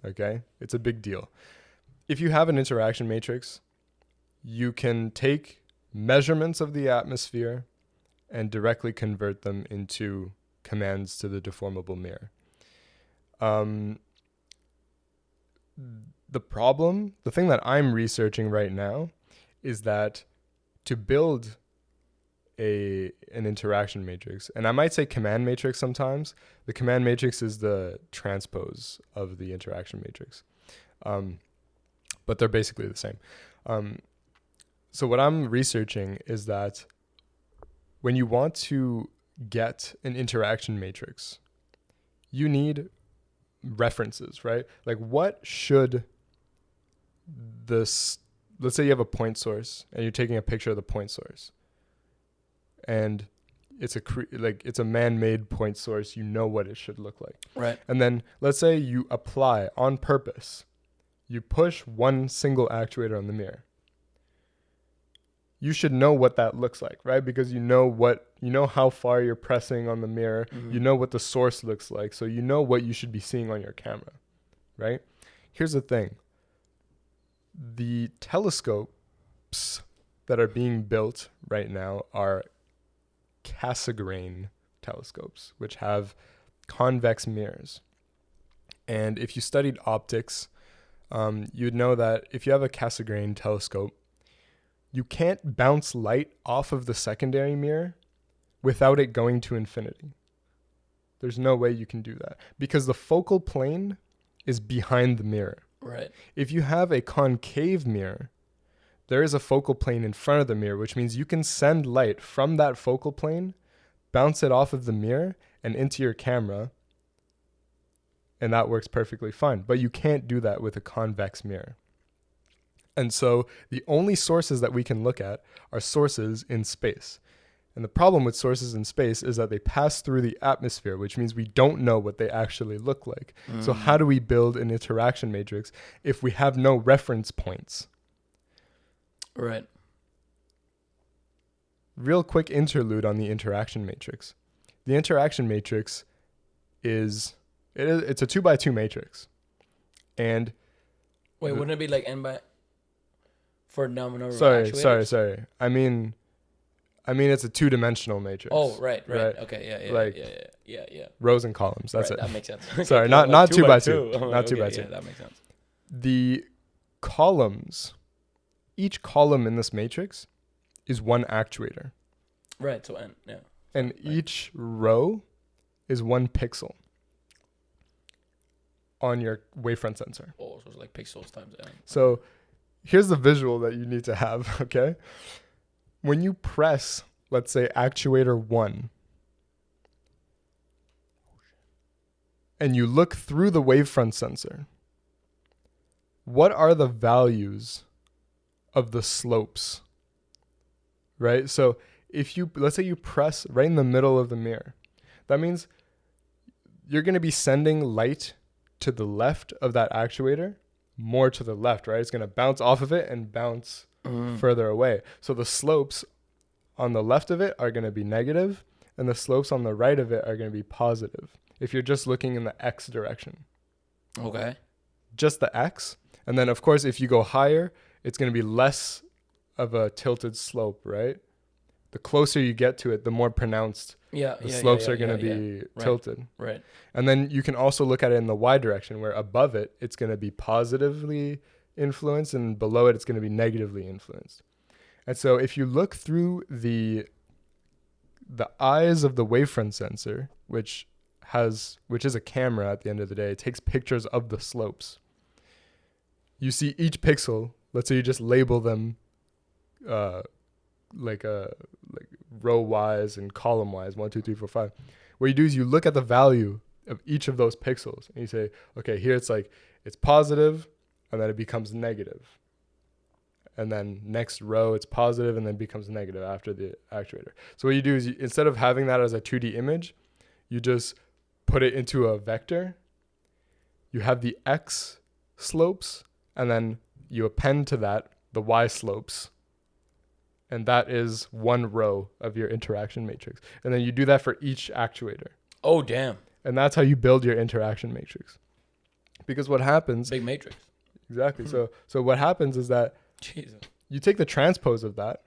Okay? It's a big deal. If you have an interaction matrix, you can take measurements of the atmosphere and directly convert them into commands to the deformable mirror. The thing that I'm researching right now is that to build an interaction matrix, and I might say command matrix sometimes. The command matrix is the transpose of the interaction matrix. But they're basically the same. So what I'm researching is that when you want to get an interaction matrix, you need references, right? Like what should let's say you have a point source and you're taking a picture of the point source, and it's a man-made point source. You know what it should look like. Right. And then let's say you apply on purpose. You push one single actuator on the mirror. You should know what that looks like, right? Because you know how far you're pressing on the mirror. Mm-hmm. You know what the source looks like. So you know what you should be seeing on your camera, right? Here's the thing. The telescopes that are being built right now are Cassegrain telescopes, which have convex mirrors. And if you studied optics, you'd know that if you have a Cassegrain telescope, you can't bounce light off of the secondary mirror without it going to infinity. There's no way you can do that because the focal plane is behind the mirror. Right. If you have a concave mirror, there is a focal plane in front of the mirror, which means you can send light from that focal plane, bounce it off of the mirror and into your camera, and that works perfectly fine. But you can't do that with a convex mirror. And so the only sources that we can look at are sources in space. And the problem with sources in space is that they pass through the atmosphere, which means we don't know what they actually look like. So how do we build an interaction matrix if we have no reference points? Right. Real quick interlude on the interaction matrix. The interaction matrix it's a 2x2 matrix. And wait, wouldn't it be like n by for number? Sorry. I mean it's a two-dimensional matrix. Oh, right. Okay, yeah. Rows and columns. That's right, it. That makes sense. Sorry, like not 2 by 2. 2. Not 2 by 2. Yeah, that makes sense. The columns, each column in this matrix is one actuator. Right. So n. Yeah. And each row is one pixel on your wavefront sensor. Oh, so it's like pixels times n. So here's the visual that you need to have, okay? When you press, let's say, actuator 1, and you look through the wavefront sensor, what are the values of the slopes, right? So let's say you press right in the middle of the mirror, that means you're going to be sending light to the left of that actuator, more to the left, right? It's going to bounce off of it and bounce further away. So the slopes on the left of it are going to be negative, and the slopes on the right of it are going to be positive if you're just looking in the X direction. Okay. Just the X. And then, of course, if you go higher, it's going to be less of a tilted slope, right? The closer you get to it, the more pronounced the slopes are going to be tilted. Right. And then you can also look at it in the Y direction, where above it, it's going to be positively influenced, and below it, it's going to be negatively influenced. And so if you look through the eyes of the wavefront sensor, which is a camera at the end of the day, it takes pictures of the slopes. You see each pixel, let's say you just label them like row wise and column wise, 1, 2, 3, 4, 5. What you do is you look at the value of each of those pixels and you say, okay, here it's positive, and then it becomes negative. And then next row, it's positive and then becomes negative after the actuator. So what you do is instead of having that as a 2D image, you just put it into a vector. You have the X slopes, and then you append to that the Y slopes. And that is one row of your interaction matrix. And then you do that for each actuator. Oh, damn. And that's how you build your interaction matrix. Because what happens... Big matrix. Exactly. So what happens is that Jesus. You take the transpose of that.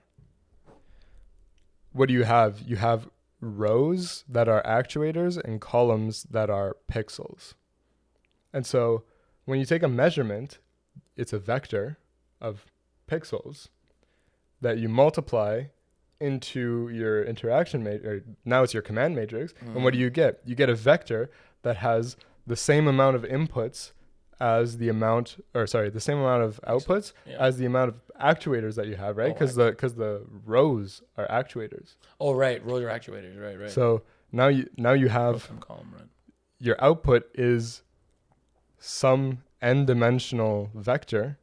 What do you have? You have rows that are actuators and columns that are pixels. And so when you take a measurement, it's a vector of pixels that you multiply into your interaction matrix. Now it's your command matrix. And what do you get? You get a vector that has the same amount of inputs as the amount of outputs as the amount of actuators that you have, right? Because the rows are actuators. Oh, right. Rows are actuators. Right. So now you have column, right? Your output is some n-dimensional vector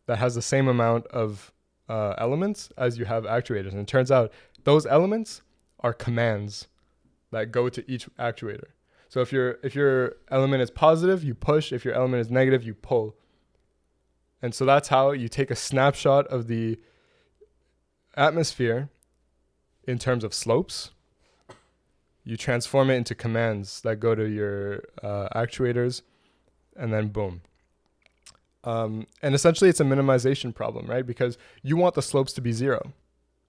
that has the same amount of elements as you have actuators. And it turns out those elements are commands that go to each actuator. So if your element is positive, you push. If your element is negative, you pull. And so that's how you take a snapshot of the atmosphere in terms of slopes. You transform it into commands that go to your actuators, and then boom. And essentially, it's a minimization problem, right? Because you want the slopes to be 0.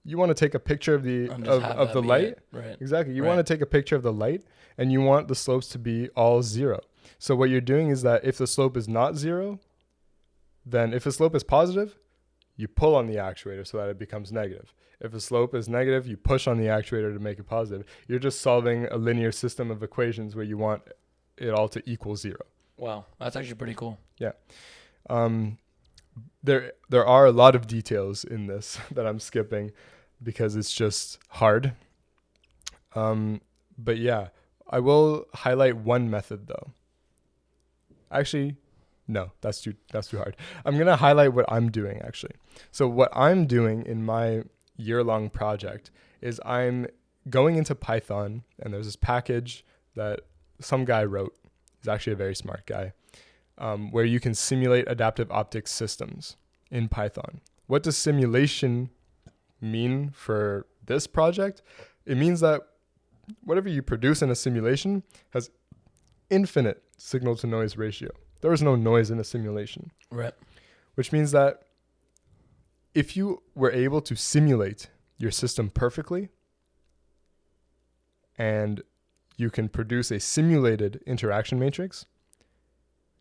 you want to take a picture of the of the light. Right. Exactly. You want to take a picture of the light, and you want the slopes to be all 0. So what you're doing is that if the slope is not 0, then if the slope is positive, you pull on the actuator so that it becomes negative. If the slope is negative, you push on the actuator to make it positive. You're just solving a linear system of equations where you want it all to equal 0. Wow, that's actually pretty cool. Yeah. There are a lot of details in this that I'm skipping because it's just hard. But yeah, I will highlight one method though. Actually, no, that's too hard. I'm going to highlight what I'm doing actually. So what I'm doing in my year-long project is I'm going into Python, and there's this package that some guy wrote. He's actually a very smart guy, where you can simulate adaptive optics systems in Python. What does simulation mean for this project? It means that whatever you produce in a simulation has infinite signal to noise ratio. There is no noise in a simulation. Right. Which means that if you were able to simulate your system perfectly, and you can produce a simulated interaction matrix,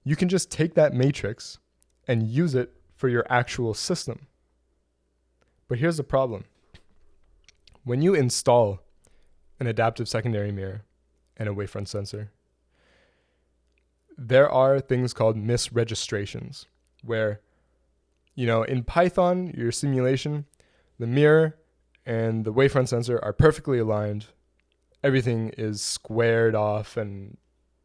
you can just take that matrix and use it for your actual system. But here's the problem. When you install an adaptive secondary mirror and a wavefront sensor, there are things called misregistrations where, in Python, your simulation, the mirror and the wavefront sensor are perfectly aligned. Everything is squared off and,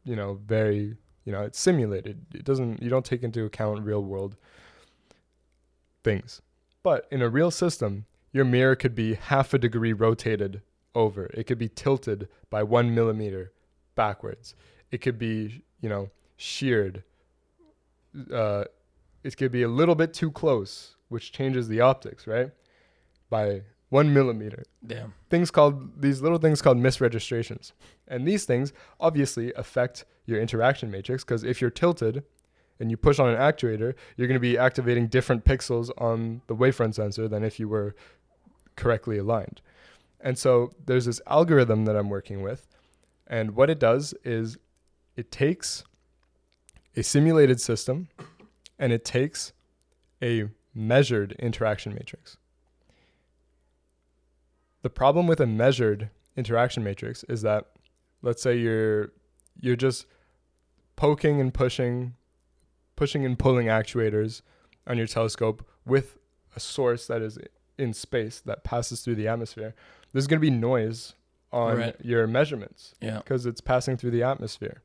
very, it's simulated. You don't take into account real world things. But in a real system, your mirror could be half a degree rotated over. It could be tilted by 1 millimeter backwards. It could be, sheared. It could be a little bit too close, which changes the optics, right? By 1 millimeter. Damn. These little things called misregistrations. And these things obviously affect your interaction matrix, because if you're tilted and you push on an actuator, you're going to be activating different pixels on the wavefront sensor than if you were correctly aligned. And so there's this algorithm that I'm working with. And what it does is it takes a simulated system and it takes a measured interaction matrix. The problem with a measured interaction matrix is that, let's say you're just poking and pushing and pulling actuators on your telescope with a source that is in space that passes through the atmosphere. There's going to be noise on your measurements because it's passing through the atmosphere.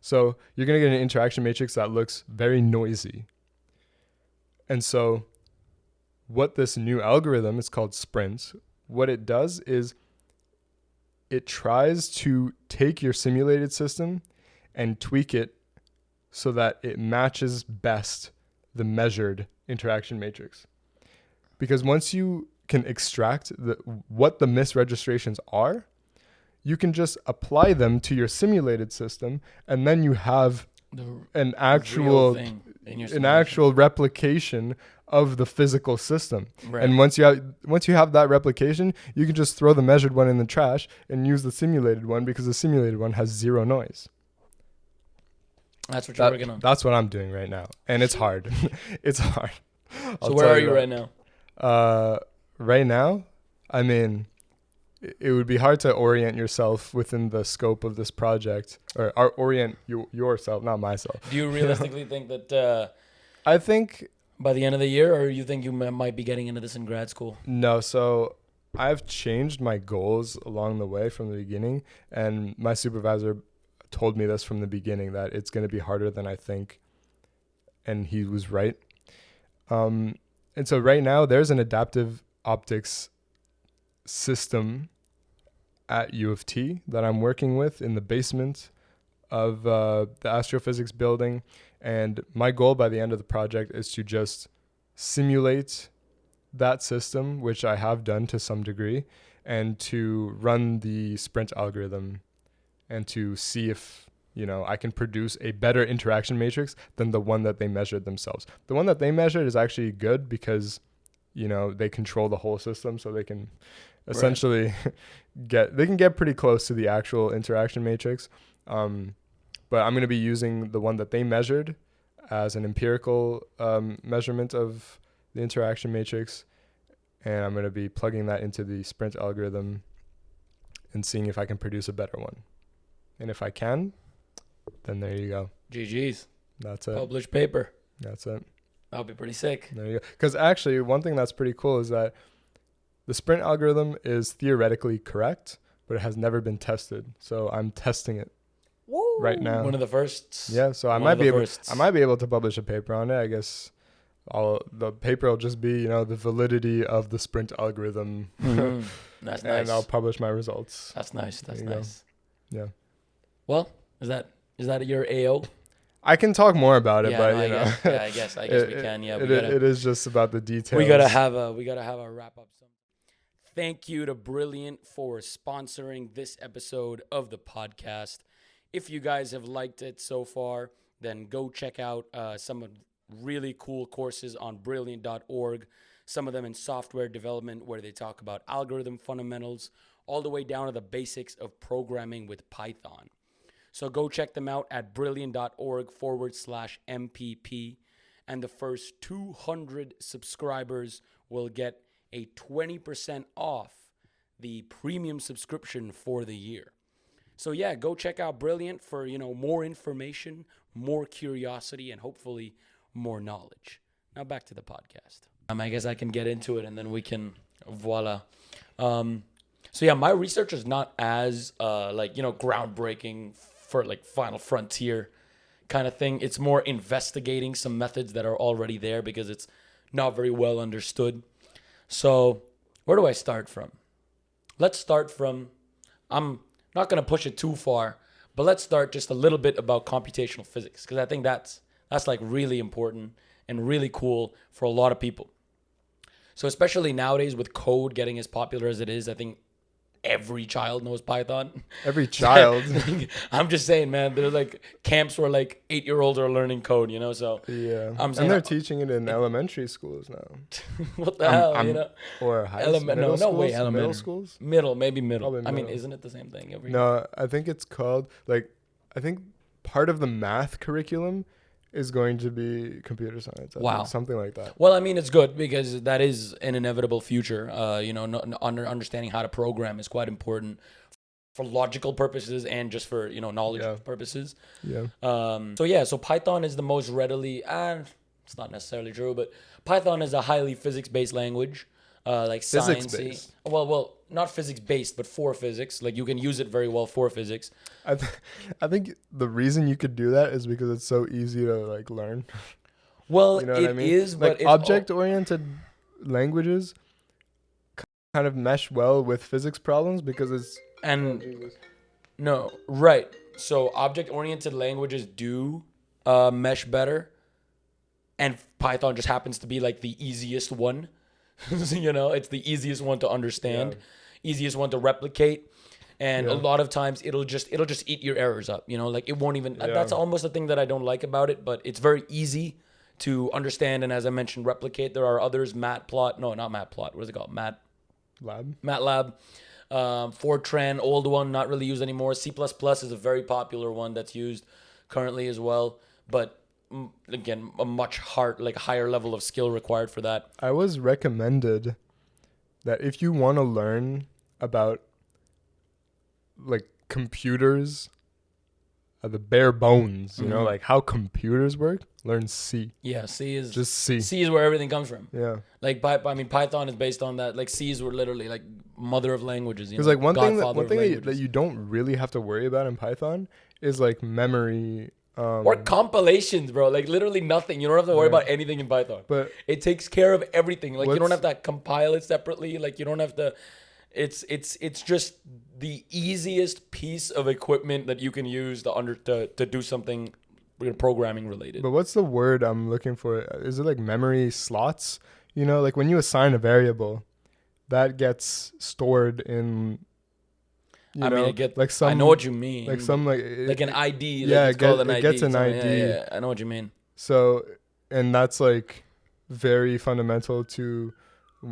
So you're going to get an interaction matrix that looks very noisy. And so what this new algorithm is called Sprint, what it does is it tries to take your simulated system and tweak it so that it matches best the measured interaction matrix. Because once you can extract what the misregistrations are, you can just apply them to your simulated system, and then you have an actual replication of the physical system. Right. And once you have that replication, you can just throw the measured one in the trash and use the simulated one, because the simulated one has zero noise. That's what you're working on. That's what I'm doing right now, and it's hard. It's hard. So where are you right now? Right now, I mean, it would be hard to orient yourself within the scope of this project, or orient yourself, not myself. Do you realistically think that? I think by the end of the year, or you think you might be getting into this in grad school? No, so I've changed my goals along the way from the beginning, and my supervisor told me this from the beginning, that it's going to be harder than I think, and he was right. And so right now there's an adaptive optics system at U of T that I'm working with in the basement of the astrophysics building, and my goal by the end of the project is to just simulate that system, which I have done to some degree, and to run the Sprint algorithm and to see if I can produce a better interaction matrix than the one that they measured themselves. The one that they measured is actually good because they control the whole system, so they can essentially get pretty close to the actual interaction matrix. But I'm going to be using the one that they measured as an empirical measurement of the interaction matrix, and I'm going to be plugging that into the sprint algorithm and seeing if I can produce a better one. And if I can, then there you go. GG's. That's it. Published paper. That's it. That would be pretty sick. There you go. Because actually, one thing that's pretty cool is that the sprint algorithm is theoretically correct, but it has never been tested. So I'm testing it right now. One of the firsts. Yeah, so I might be able to publish a paper on it. I guess the paper will just be, the validity of the sprint algorithm. Mm-hmm. That's nice. And I'll publish my results. That's nice. That's nice. Yeah. Well, is that your AO? I can talk more about it, yeah, but no, I guess we can. Yeah, it is just about the details. We gotta have a wrap up. Thank you to Brilliant for sponsoring this episode of the podcast. If you guys have liked it so far, then go check out some of really cool courses on brilliant.org. Some of them in software development, where they talk about algorithm fundamentals, all the way down to the basics of programming with Python. So go check them out at brilliant.org/MPP. And the first 200 subscribers will get a 20% off the premium subscription for the year. So yeah, go check out Brilliant for, more information, more curiosity, and hopefully more knowledge. Now back to the podcast. I guess I can get into it and then we can, voila. So yeah, my research is not as groundbreaking for like final frontier kind of thing. It's more investigating some methods that are already there because it's not very well understood. So where do I start from? Let's start from, I'm not going to push it too far, but let's start just a little bit about computational physics, because I think that's like really important and really cool for a lot of people. So especially nowadays with code getting as popular as it is, I think every child knows Python. Every child. I'm just saying, man, there's like camps where like 8-year-olds are learning code, So yeah, I'm saying, and they're teaching it in elementary schools now. What the hell, Or middle schools? Maybe middle. Probably middle. I mean, isn't it the same thing every? No, I think it's called I think part of the math curriculum is going to be computer science. Wow. Something like that. Well, I mean, it's good because that is an inevitable future. Understanding how to program is quite important for logical purposes and just for, knowledge purposes. Yeah. So Python is the most readily, it's not necessarily true, but Python is a highly physics-based language, like physics-based. Well, not physics-based, but for physics. Like you can use it very well for physics. I think the reason you could do that is because it's so easy to learn. Well, is, but object-oriented languages kind of mesh well with physics problems because it's no, right. So object-oriented languages do mesh better, and Python just happens to be like the easiest one. It's the easiest one to understand, easiest one to replicate, and a lot of times it'll just eat your errors up. It won't even. That's almost the thing that I don't like about it. But it's very easy to understand, and as I mentioned, replicate. There are others, Matplot. No, not Matplot. What is it called? MATLAB. Fortran, old one, not really used anymore. C++ is a very popular one that's used currently as well, but again, a much higher level of skill required for that. I was recommended that if you want to learn about computers, the bare bones, how computers work, learn C. Yeah, C is just C. C is where everything comes from. Yeah. Python is based on that. C's were literally mother of languages. Because one thing that you don't really have to worry about in Python is memory. Or compilations, bro. Literally nothing. You don't have to worry about anything in Python. But it takes care of everything. You don't have to compile it separately. You don't have to. It's just the easiest piece of equipment that you can use to do something programming related. But what's the word I'm looking for? Is it memory slots? When you assign a variable, that gets stored in. I know what you mean. An ID. It gets an ID. Yeah, I know what you mean. So, and that's very fundamental to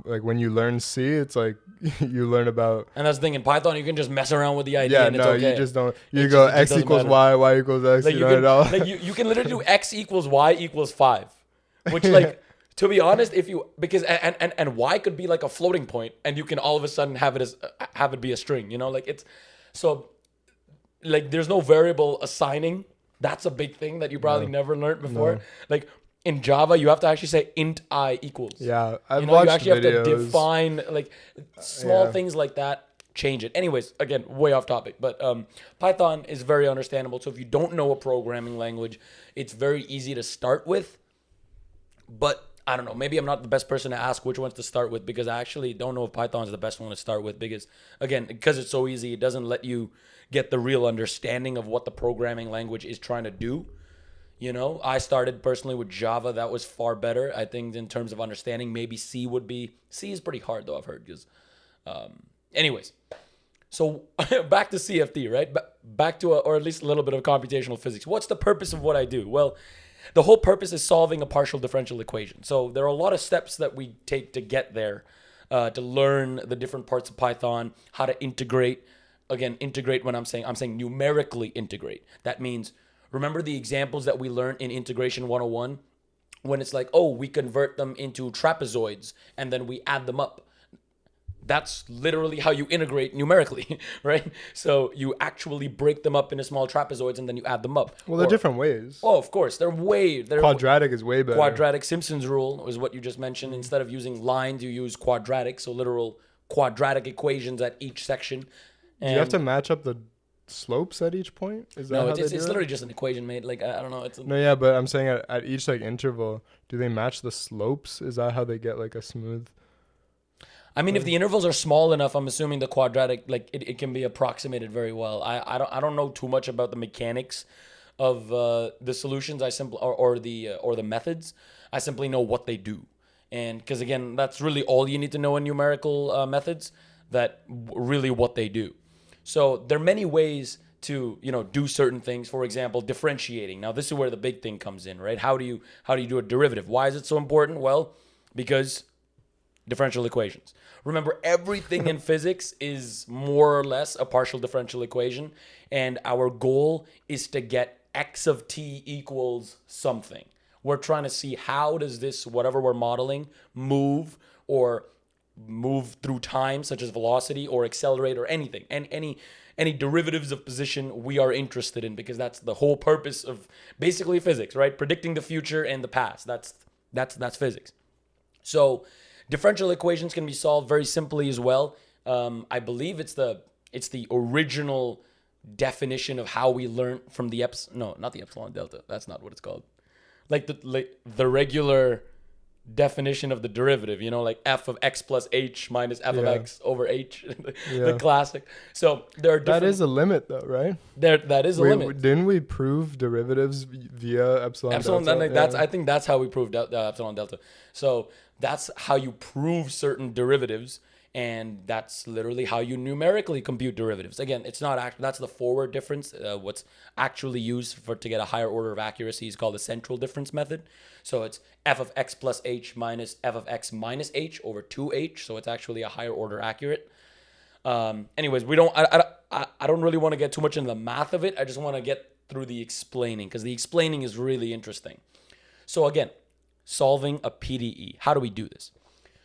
like when you learn C, it's like you learn about. And that's the thing in Python, you can just mess around with the idea and it's okay. You just don't. You go it just x equals doesn't y, y equals x. Like you know it all. like you can literally do x equals y equals 5, which like to be honest, if you because and y could be like a floating point, and you can all of a sudden have it be a string. You know, like it's so like there's no variable assigning. That's a big thing that you probably never learned before. Like in Java, you have to actually say int I equals. Yeah, I've watched you actually videos. have to define like small things like that. Change it. Anyways, again, way off topic, but Python is very understandable. So if you don't know a programming language, it's very easy to start with. But I don't know. Maybe I'm not the best person to ask which ones to start with, because I actually don't know if Python is the best one to start with, because it's so easy, it doesn't let you get the real understanding of what the programming language is trying to do. You know, I started personally with Java. That was far better. I think in terms of understanding, maybe C would be. C is pretty hard though, I've heard. Because, anyways, so back to CFD, right? Back to or at least a little bit of computational physics. What's the purpose of what I do? Well, the whole purpose is solving a partial differential equation. So there are a lot of steps that we take to get there, to learn the different parts of Python, how to integrate. Again, integrate when I'm saying numerically integrate. That means, remember the examples that we learned in Integration 101? When it's like, oh, we convert them into trapezoids and then we add them up. That's literally how you integrate numerically, right? So you actually break them up into small trapezoids and then you add them up. Well, they're different ways. Oh, of course. Quadratic is way better. Quadratic Simpson's rule is what you just mentioned. Instead of using lines, you use quadratic. So literal quadratic equations at each section. Do you have to match up the slopes at each point? Is that no, how it's they do literally it? just an equation made. Like I don't know. No, yeah, but I'm saying at each like interval, do they match the slopes? Is that how they get like a smooth? I mean, if the intervals are small enough, I'm assuming the quadratic, like it can be approximated very well. I don't know too much about the mechanics of the solutions. I simply or the methods. I simply know what they do, and because again, that's really all you need to know in numerical methods. Really what they do. So there are many ways to do certain things. For example, differentiating. Now this is where the big thing comes in, right? How do you do a derivative? Why is it so important? Well, because differential equations. Remember, everything in physics is more or less a partial differential equation, and our goal is to get x of t equals something. We're trying to see how does this, whatever we're modeling, move through time, such as velocity or accelerate or anything, and any derivatives of position we are interested in, because that's the whole purpose of basically physics, right? Predicting the future and the past. That's physics. So differential equations can be solved very simply as well. I believe it's the original definition of how we learn from the not the epsilon delta. That's not what it's called. Like the regular definition of the derivative, like f of x plus h minus f of x over h, the classic. So there are different. That is a limit, though, right? That is a limit. Didn't we prove derivatives via epsilon delta? I think that's how we proved epsilon delta. So that's how you prove certain derivatives, and that's literally how you numerically compute derivatives. Again, it's not that's the forward difference. What's actually used to get a higher order of accuracy is called the central difference method. So it's f of x plus h minus f of x minus h over 2h. So it's actually a higher order accurate. Anyways, I don't really want to get too much into the math of it. I just want to get through the explaining, because the explaining is really interesting. So again, solving a PDE. How do we do this?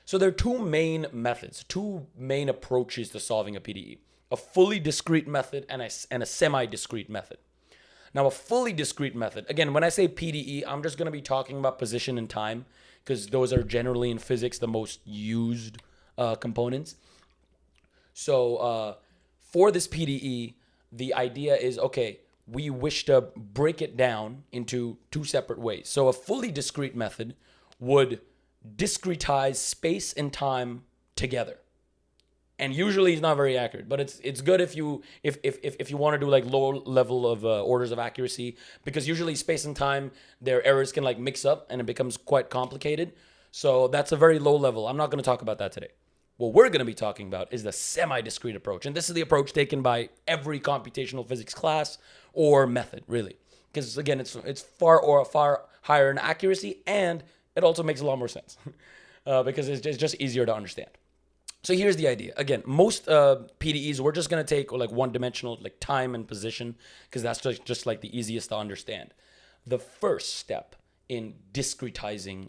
So there are two main methods, two main approaches to solving a PDE. A fully discrete method and a semi-discrete method. Now, a fully discrete method, again, when I say PDE, I'm just going to be talking about position and time, because those are generally in physics the most used components. So for this PDE, the idea is, okay, we wish to break it down into two separate ways. So a fully discrete method would discretize space and time together. And usually it's not very accurate, but it's good if you want to do like lower level of orders of accuracy, because usually space and time, their errors can like mix up and it becomes quite complicated. So that's a very low level. I'm not going to talk about that today. What we're going to be talking about is the semi-discrete approach. And this is the approach taken by every computational physics class or method, really. Because again, it's far higher in accuracy, and it also makes a lot more sense. because it's just easier to understand. So here's the idea. Again, most PDEs, we're just going to take like one-dimensional, like time and position, because that's just like the easiest to understand. The first step in discretizing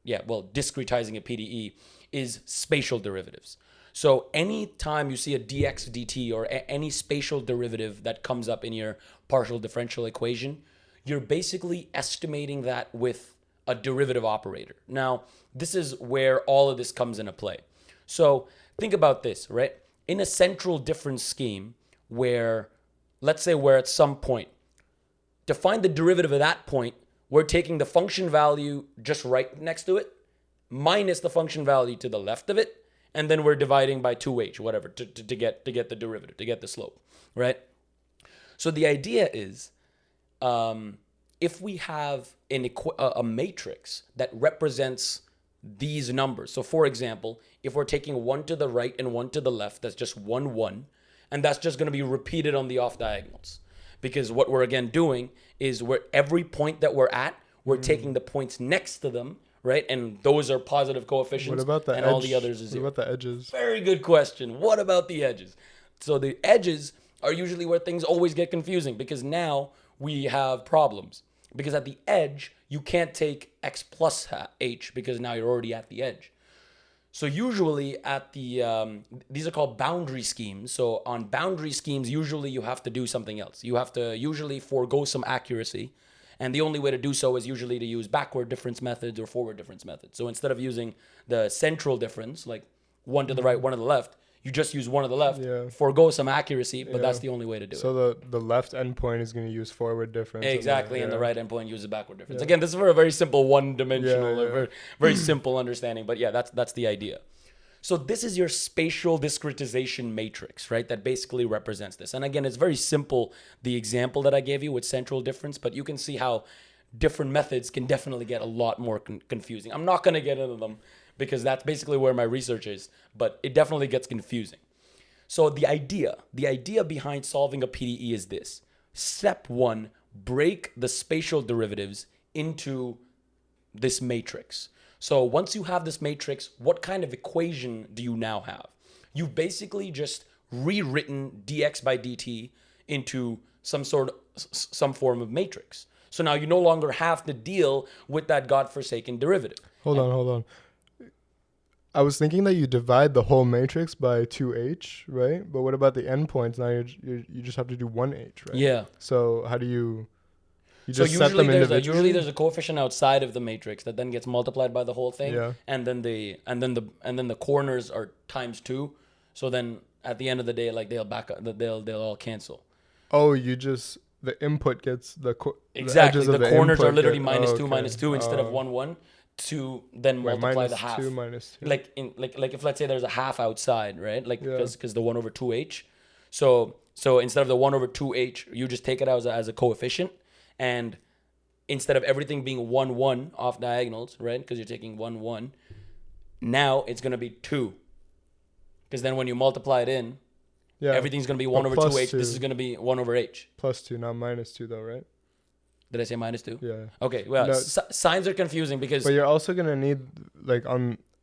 discretizing a PDE is spatial derivatives. So anytime you see a dx dt or any spatial derivative that comes up in your partial differential equation, you're basically estimating that with a derivative operator. Now, this is where all of this comes into play. So think about this, right? In a central difference scheme where, let's say we're at some point, to find the derivative of that point, we're taking the function value just right next to it, minus the function value to the left of it, and then we're dividing by 2h, whatever, to get the derivative, to get the slope, right? So the idea is, if we have a matrix that represents these numbers. So for example, if we're taking one to the right and one to the left, that's just 1, 1. And that's just going to be repeated on the off diagonals. Because what we're again doing is every point that we're at, we're taking the points next to them, right? And those are positive coefficients. What about the and edge? All the others is 0. What about the edges? Very good question. What about the edges? So the edges are usually where things always get confusing, because now we have problems. Because at the edge, you can't take x plus h because now you're already at the edge. So usually at the, these are called boundary schemes. So on boundary schemes, usually you have to do something else. You have to usually forego some accuracy. And the only way to do so is usually to use backward difference methods or forward difference methods. So instead of using the central difference, like one to the right, one to the left, you just use one to the left, forego some accuracy, but that's the only way to do it. So the left endpoint is going to use forward difference. Exactly, and the right endpoint uses backward difference. Again, this is for a very simple one-dimensional, very, very simple understanding, but yeah, that's the idea. So this is your spatial discretization matrix, right? That basically represents this. And again, it's very simple, the example that I gave you with central difference, but you can see how different methods can definitely get a lot more confusing. I'm not going to get into them because that's basically where my research is, but it definitely gets confusing. So the idea behind solving a PDE is this. Step 1, break the spatial derivatives into this matrix. So once you have this matrix, what kind of equation do you now have? You've basically just rewritten dx by dt into some form of matrix. So now you no longer have to deal with that godforsaken derivative. Hold on. I was thinking that you divide the whole matrix by 2h, right? But what about the endpoints? Now you just have to do 1h, right? Yeah. So how do you so just set them individually? Usually there's a coefficient outside of the matrix that then gets multiplied by the whole thing, and then the corners are times 2. So then at the end of the day, like they'll all cancel. Oh, the input gets exactly. The corners are literally minus 2 instead of 1, 1. To then multiply the half. Minus 2. Like if let's say there's a half outside, right? Like because the 1 over 2h. So instead of the 1 over 2h, you just take it out as a coefficient, and instead of everything being 1, 1 off diagonals, right? Because you're taking 1, 1. Now it's gonna be 2. Because then when you multiply it in, everything's gonna be 1 over 2h. 2. This is gonna be 1 over h. Plus 2, not minus 2 though, right? Did I say minus 2? Yeah. Okay. Well, no, signs are confusing because. But you're also gonna need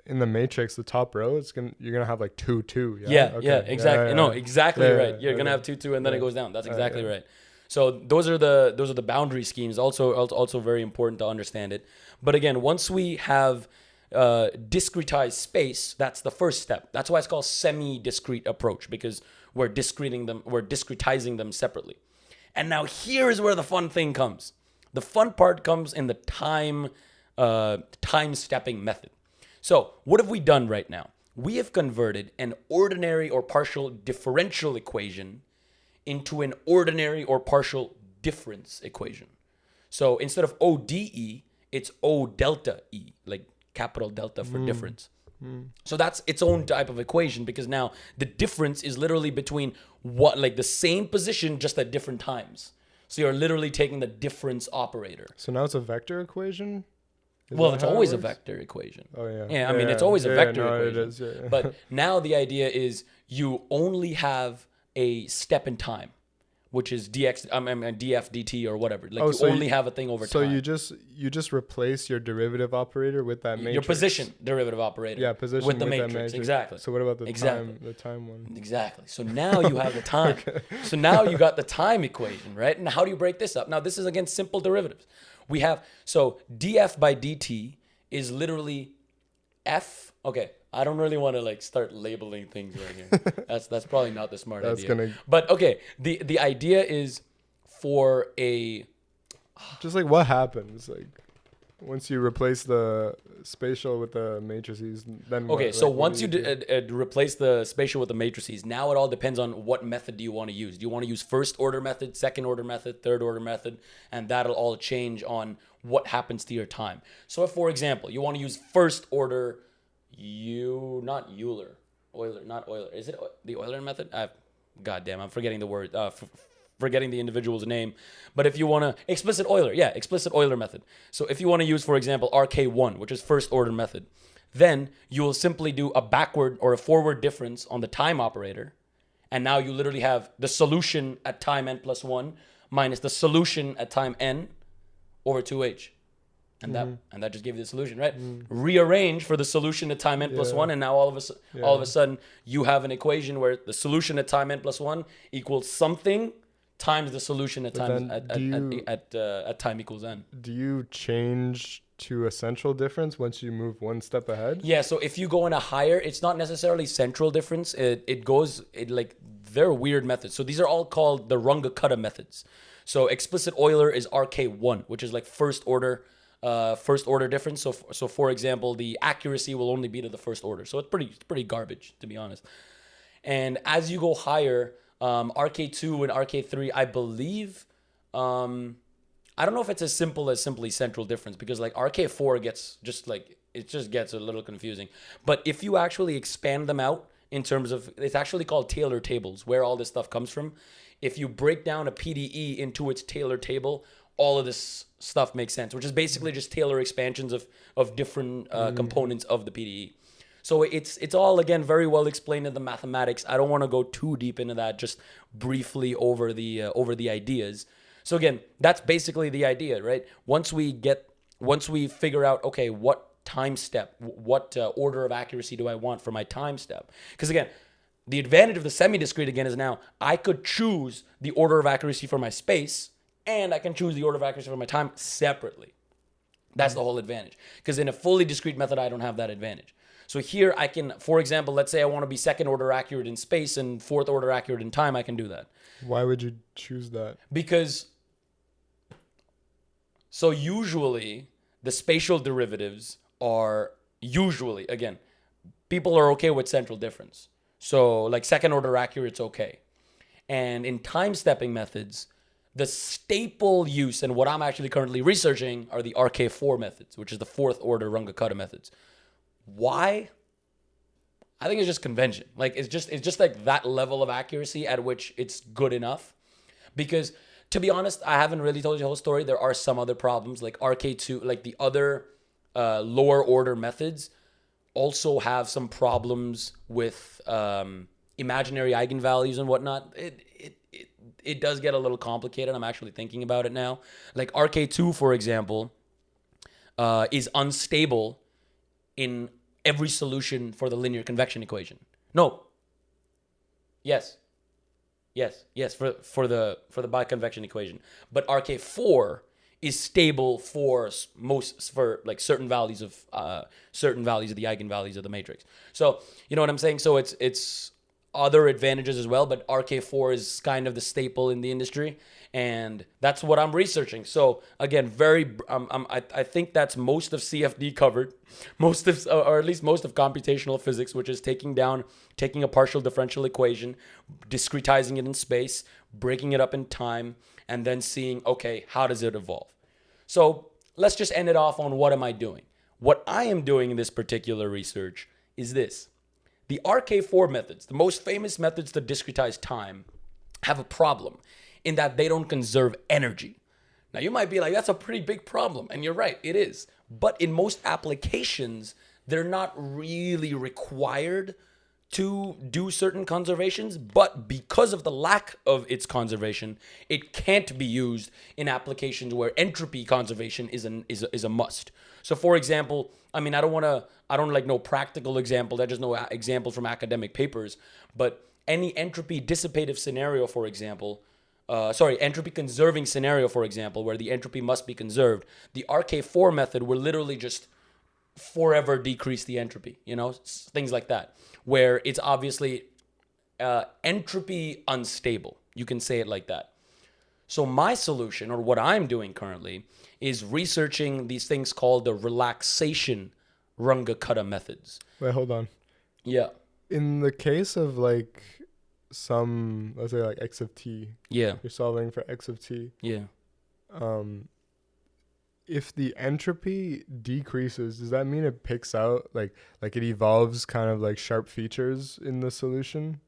in the matrix, the top row, you're gonna have like 2, 2. Yeah. Exactly. No, exactly right. You're gonna have 2, 2, and then it goes down. That's exactly right. So those are the boundary schemes. Also very important to understand it. But again, once we have discretized space, that's the first step. That's why it's called semi-discrete approach, because we're discretizing them separately. And now here is where the fun thing comes. The fun part comes in the time stepping method. So what have we done right now? We have converted an ordinary or partial differential equation into an ordinary or partial difference equation. So instead of ODE, it's O delta E, like capital delta for difference. So that's its own type of equation, because now the difference is literally between the same position just at different times. So you're literally taking the difference operator. So now it's a vector equation? It's always a vector equation. Oh, yeah. Yeah, I mean, it's always a vector equation. It is, yeah. But now the idea is you only have a step in time, which is df dt or whatever. Like so you only have a thing over so time. So you just replace your derivative operator with that matrix. Your position derivative operator. Yeah, position with the that matrix. Exactly. So what about the Exactly. time one? Exactly. So now you have the time. So now you got the time equation, right? And how do you break this up? Now this is again simple derivatives. We have so df by dt is literally f. Okay, I don't really want to like start labeling things right here. That's probably not the smart idea. But okay, the idea is for a just like what happens like once you replace the spatial with the matrices, then okay. what, So like, once you replace the spatial with the matrices, now it all depends on what method do you want to use. Do you want to use first order method, second order method, third order method, and that'll all change on what happens to your time. So if, for example, you want to use first order, not Euler. Is it the Euler method? Goddamn, I'm forgetting the word. Forgetting the individual's name. But if you want to explicit Euler method. So if you want to use, for example, RK1, which is first order method, then you will simply do a backward or a forward difference on the time operator. And now you literally have the solution at time n plus 1 minus the solution at time n over 2h. And that just gave you the solution, right? Rearrange for the solution at time n plus 1, and now all of a sudden you have an equation where the solution at time n plus 1 equals something times the solution at time equals n. Do you change to a central difference once you move one step ahead? Yeah, so if you go in a higher, it's not necessarily central difference. They're weird methods. So these are all called the Runge-Kutta methods. So explicit Euler is RK1, which is like first order difference. So for example, the accuracy will only be to the first order. So it's pretty garbage, to be honest. And as you go higher, RK2 and RK3, I believe, I don't know if it's as simple as simply central difference, because like RK4 gets a little confusing. But if you actually expand them out in terms of, it's actually called Taylor tables, where all this stuff comes from. If you break down a PDE into its Taylor table, all of this stuff makes sense, which is basically just Taylor expansions of different components of the PDE. So it's all, again, very well explained in the mathematics. I don't want to go too deep into that, just briefly over the ideas. So again, that's basically the idea, right? Once we figure out, okay, what time step, what order of accuracy do I want for my time step? Because again, the advantage of the semi-discrete, again, is now I could choose the order of accuracy for my space, and I can choose the order of accuracy for my time separately. That's the whole advantage. Because in a fully discrete method, I don't have that advantage. So here I can, for example, let's say I want to be second order accurate in space and fourth order accurate in time, I can do that. Why would you choose that? Because, so usually the spatial derivatives are usually, again, people are okay with central difference. So like second order accurate's okay. And in time stepping methods, the staple use, and what I'm actually currently researching, are the RK4 methods, which is the fourth order Runge-Kutta methods. Why? I think it's just convention. Like it's just like that level of accuracy at which it's good enough. Because to be honest, I haven't really told you the whole story. There are some other problems, like RK2, like the other lower order methods also have some problems with imaginary eigenvalues and whatnot. It does get a little complicated. I'm actually thinking about it now. Like RK2, for example, is unstable in every solution for the linear convection equation. No. Yes, for the biconvection equation. But RK4 is stable for like certain values of the eigenvalues of the matrix. So you know what I'm saying? So it's other advantages as well, but RK4 is kind of the staple in the industry, and that's what I'm researching. So again, I think that's most of CFD covered, or at least most of computational physics, which is taking a partial differential equation, discretizing it in space, breaking it up in time, and then seeing, okay, how does it evolve? So let's just end it off on what am I doing? What I am doing in this particular research is this. The RK4 methods, the most famous methods to discretize time, have a problem in that they don't conserve energy. Now, you might be like, that's a pretty big problem. And you're right, it is. But in most applications, they're not really required to do certain conservations, but because of the lack of its conservation, it can't be used in applications where entropy conservation is a must. So, for example, I mean, I don't like no practical example. I just know examples from academic papers. But any entropy dissipative scenario, for example, entropy conserving scenario, for example, where the entropy must be conserved, the RK4 method will literally just forever decrease the entropy, things like that, where it's obviously entropy unstable. You can say it like that. So my solution, or what I'm doing currently, is researching these things called the relaxation Runge-Kutta methods. Wait, hold on. Yeah. In the case of like some, let's say like x of t, yeah, you're solving for x of t. Yeah. If the entropy decreases, does that mean it picks out like it evolves kind of like sharp features in the solution?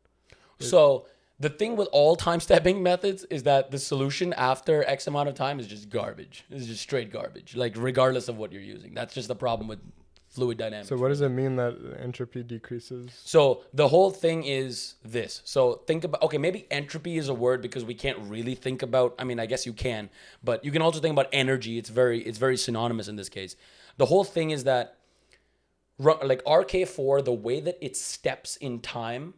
So the thing with all time stepping methods is that the solution after X amount of time is just garbage. It's just straight garbage, like regardless of what you're using. That's just the problem with fluid dynamics. So what does it mean that entropy decreases? So the whole thing is this. So think about, okay, maybe entropy is a word because we can't really think about, I mean, I guess you can, but you can also think about energy. It's very synonymous in this case. The whole thing is that like RK4, the way that it steps in time,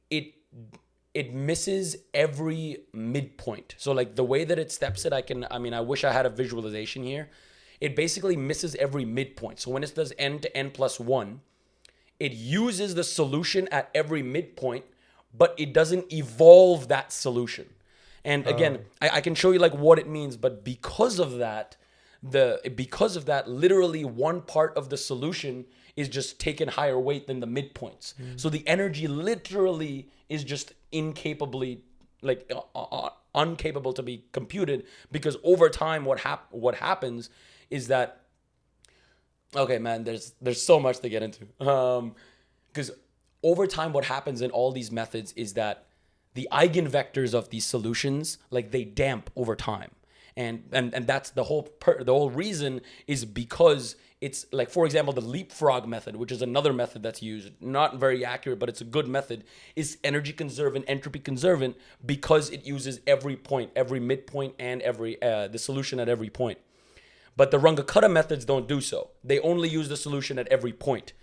it misses every midpoint. So like the way that it steps it, I wish I had a visualization here. It basically misses every midpoint. So when it does n to n plus 1, it uses the solution at every midpoint, but it doesn't evolve that solution. And again, I can show you like what it means, but because of that, literally one part of the solution is just taking higher weight than the midpoints. So the energy literally is just incapably, like uncapable to be computed, because over time what happens is that, okay, man, there's so much to get into. Because over time what happens in all these methods is that the eigenvectors of these solutions, like they damp over time. And that's the whole reason is because it's like, for example, the leapfrog method, which is another method that's used, not very accurate, but it's a good method, is energy conservant, entropy conservant, because it uses every point, every midpoint, and the solution at every point. But the Runge-Kutta methods don't do so. They only use the solution at every point.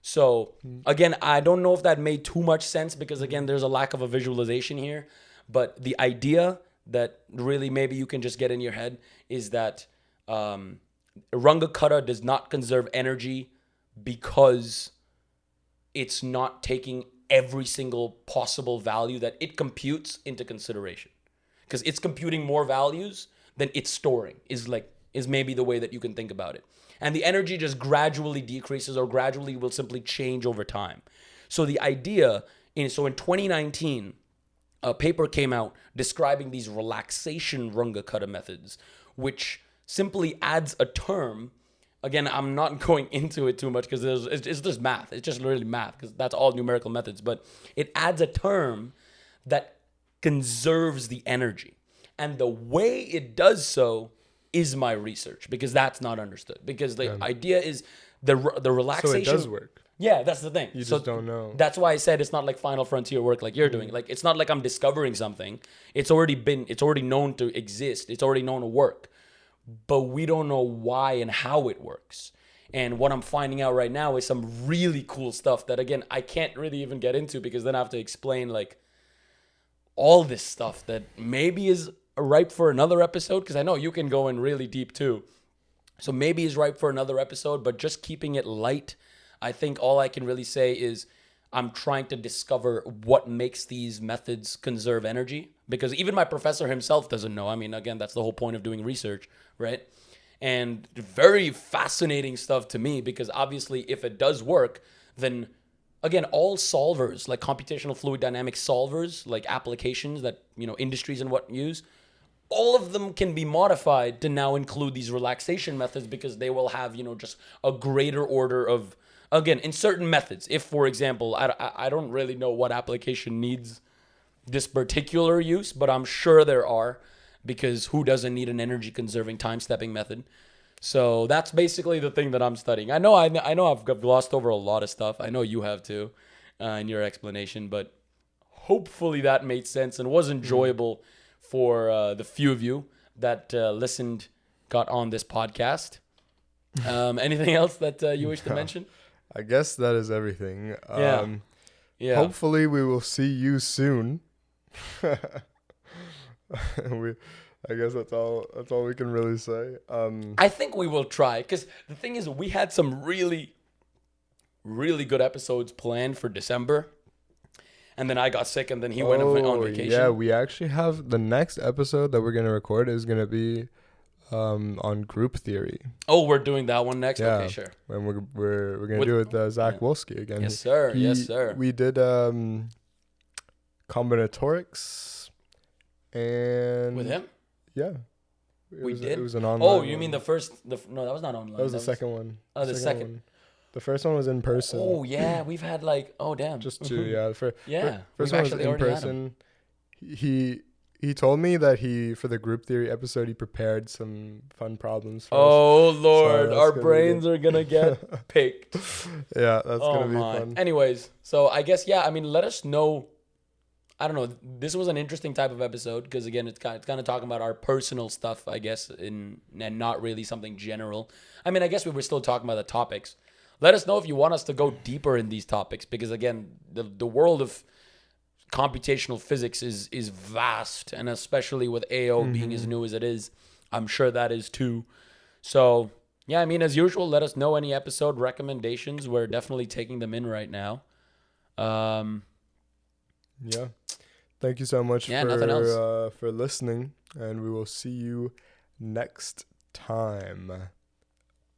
So again, I don't know if that made too much sense, because again, there's a lack of a visualization here. But the idea that really maybe you can just get in your head is that Runge-Kutta does not conserve energy because it's not taking every single possible value that it computes into consideration. Because it's computing more values than it's storing is maybe the way that you can think about it. And the energy just gradually decreases, or gradually will simply change over time. So the idea, in 2019, a paper came out describing these relaxation Runge-Kutta methods, which simply adds a term. Again, I'm not going into it too much because it's just math. It's just literally math, because that's all numerical methods. But it adds a term that conserves the energy. And the way it does so is my research, because that's not understood. Because the idea is the relaxation. So it does work. Yeah, that's the thing. You just don't know. That's why I said it's not like final frontier work like you're doing. Like, it's not like I'm discovering something. It's already known to exist. It's already known to work. But we don't know why and how it works. And what I'm finding out right now is some really cool stuff that, again, I can't really even get into, because then I have to explain like all this stuff that maybe is ripe for another episode, because I know you can go in really deep too. So maybe is ripe for another episode, but just keeping it light. I think all I can really say is I'm trying to discover what makes these methods conserve energy, because even my professor himself doesn't know. I mean, again, that's the whole point of doing research, right? And very fascinating stuff to me, because obviously if it does work, then again, all solvers, like computational fluid dynamics solvers, like applications that, industries and what use, all of them can be modified to now include these relaxation methods, because they will have, just a greater order of, again, in certain methods. If, for example, I don't really know what application needs this particular use, but I'm sure there are, because who doesn't need an energy conserving time stepping method? So that's basically the thing that I'm studying. I know I've glossed over a lot of stuff. I know you have too. in your explanation, but hopefully that made sense and was enjoyable for the few of you that listened, got on this podcast. Anything else that you wish to mention? I guess that is everything. Yeah. Hopefully we will see you soon. I guess that's all we can really say. I think we will try, because the thing is, we had some really, really good episodes planned for December, and then I got sick, and then he went on vacation. Yeah, we actually have the next episode that we're gonna record is gonna be on group theory. Oh, we're doing that one next. Yeah. Okay, sure. And we're gonna do it with Zach Wolski again. Yes, sir. Yes, sir. We did combinatorics and With him? Yeah. We did? It was an online. Oh, you mean the first? No, that was not online. That was the second one. Oh, the second. One. The first one was in person. Oh yeah, we've had like damn. Just two, yeah. Yeah. First one was in person. He told me that for the group theory episode, he prepared some fun problems for us. Oh Lord, So our brains are gonna get picked. Yeah, that's gonna be fun. Anyways, so I guess I mean, let us know. I don't know. This was an interesting type of episode because again, it's kind of talking about our personal stuff, I guess, and not really something general. I mean, I guess we were still talking about the topics. Let us know if you want us to go deeper in these topics because again, the world of computational physics is vast, and especially with AO being as new as it is, I'm sure that is too. So yeah, I mean, as usual, let us know any episode recommendations. We're definitely taking them in right now. Yeah, thank you so much for listening, and we will see you next time.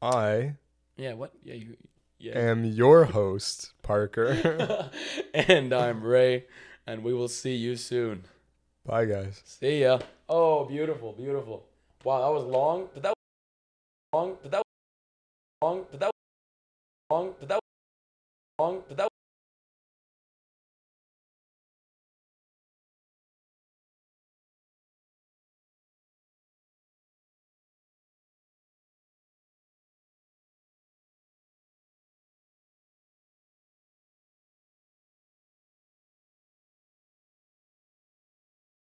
I am your host, Parker. And I'm Ray, and we will see you soon. Bye, guys. See ya. Oh, beautiful, beautiful. Wow, that was long. Did that long? Did that long? Did that long? Did that long? Did that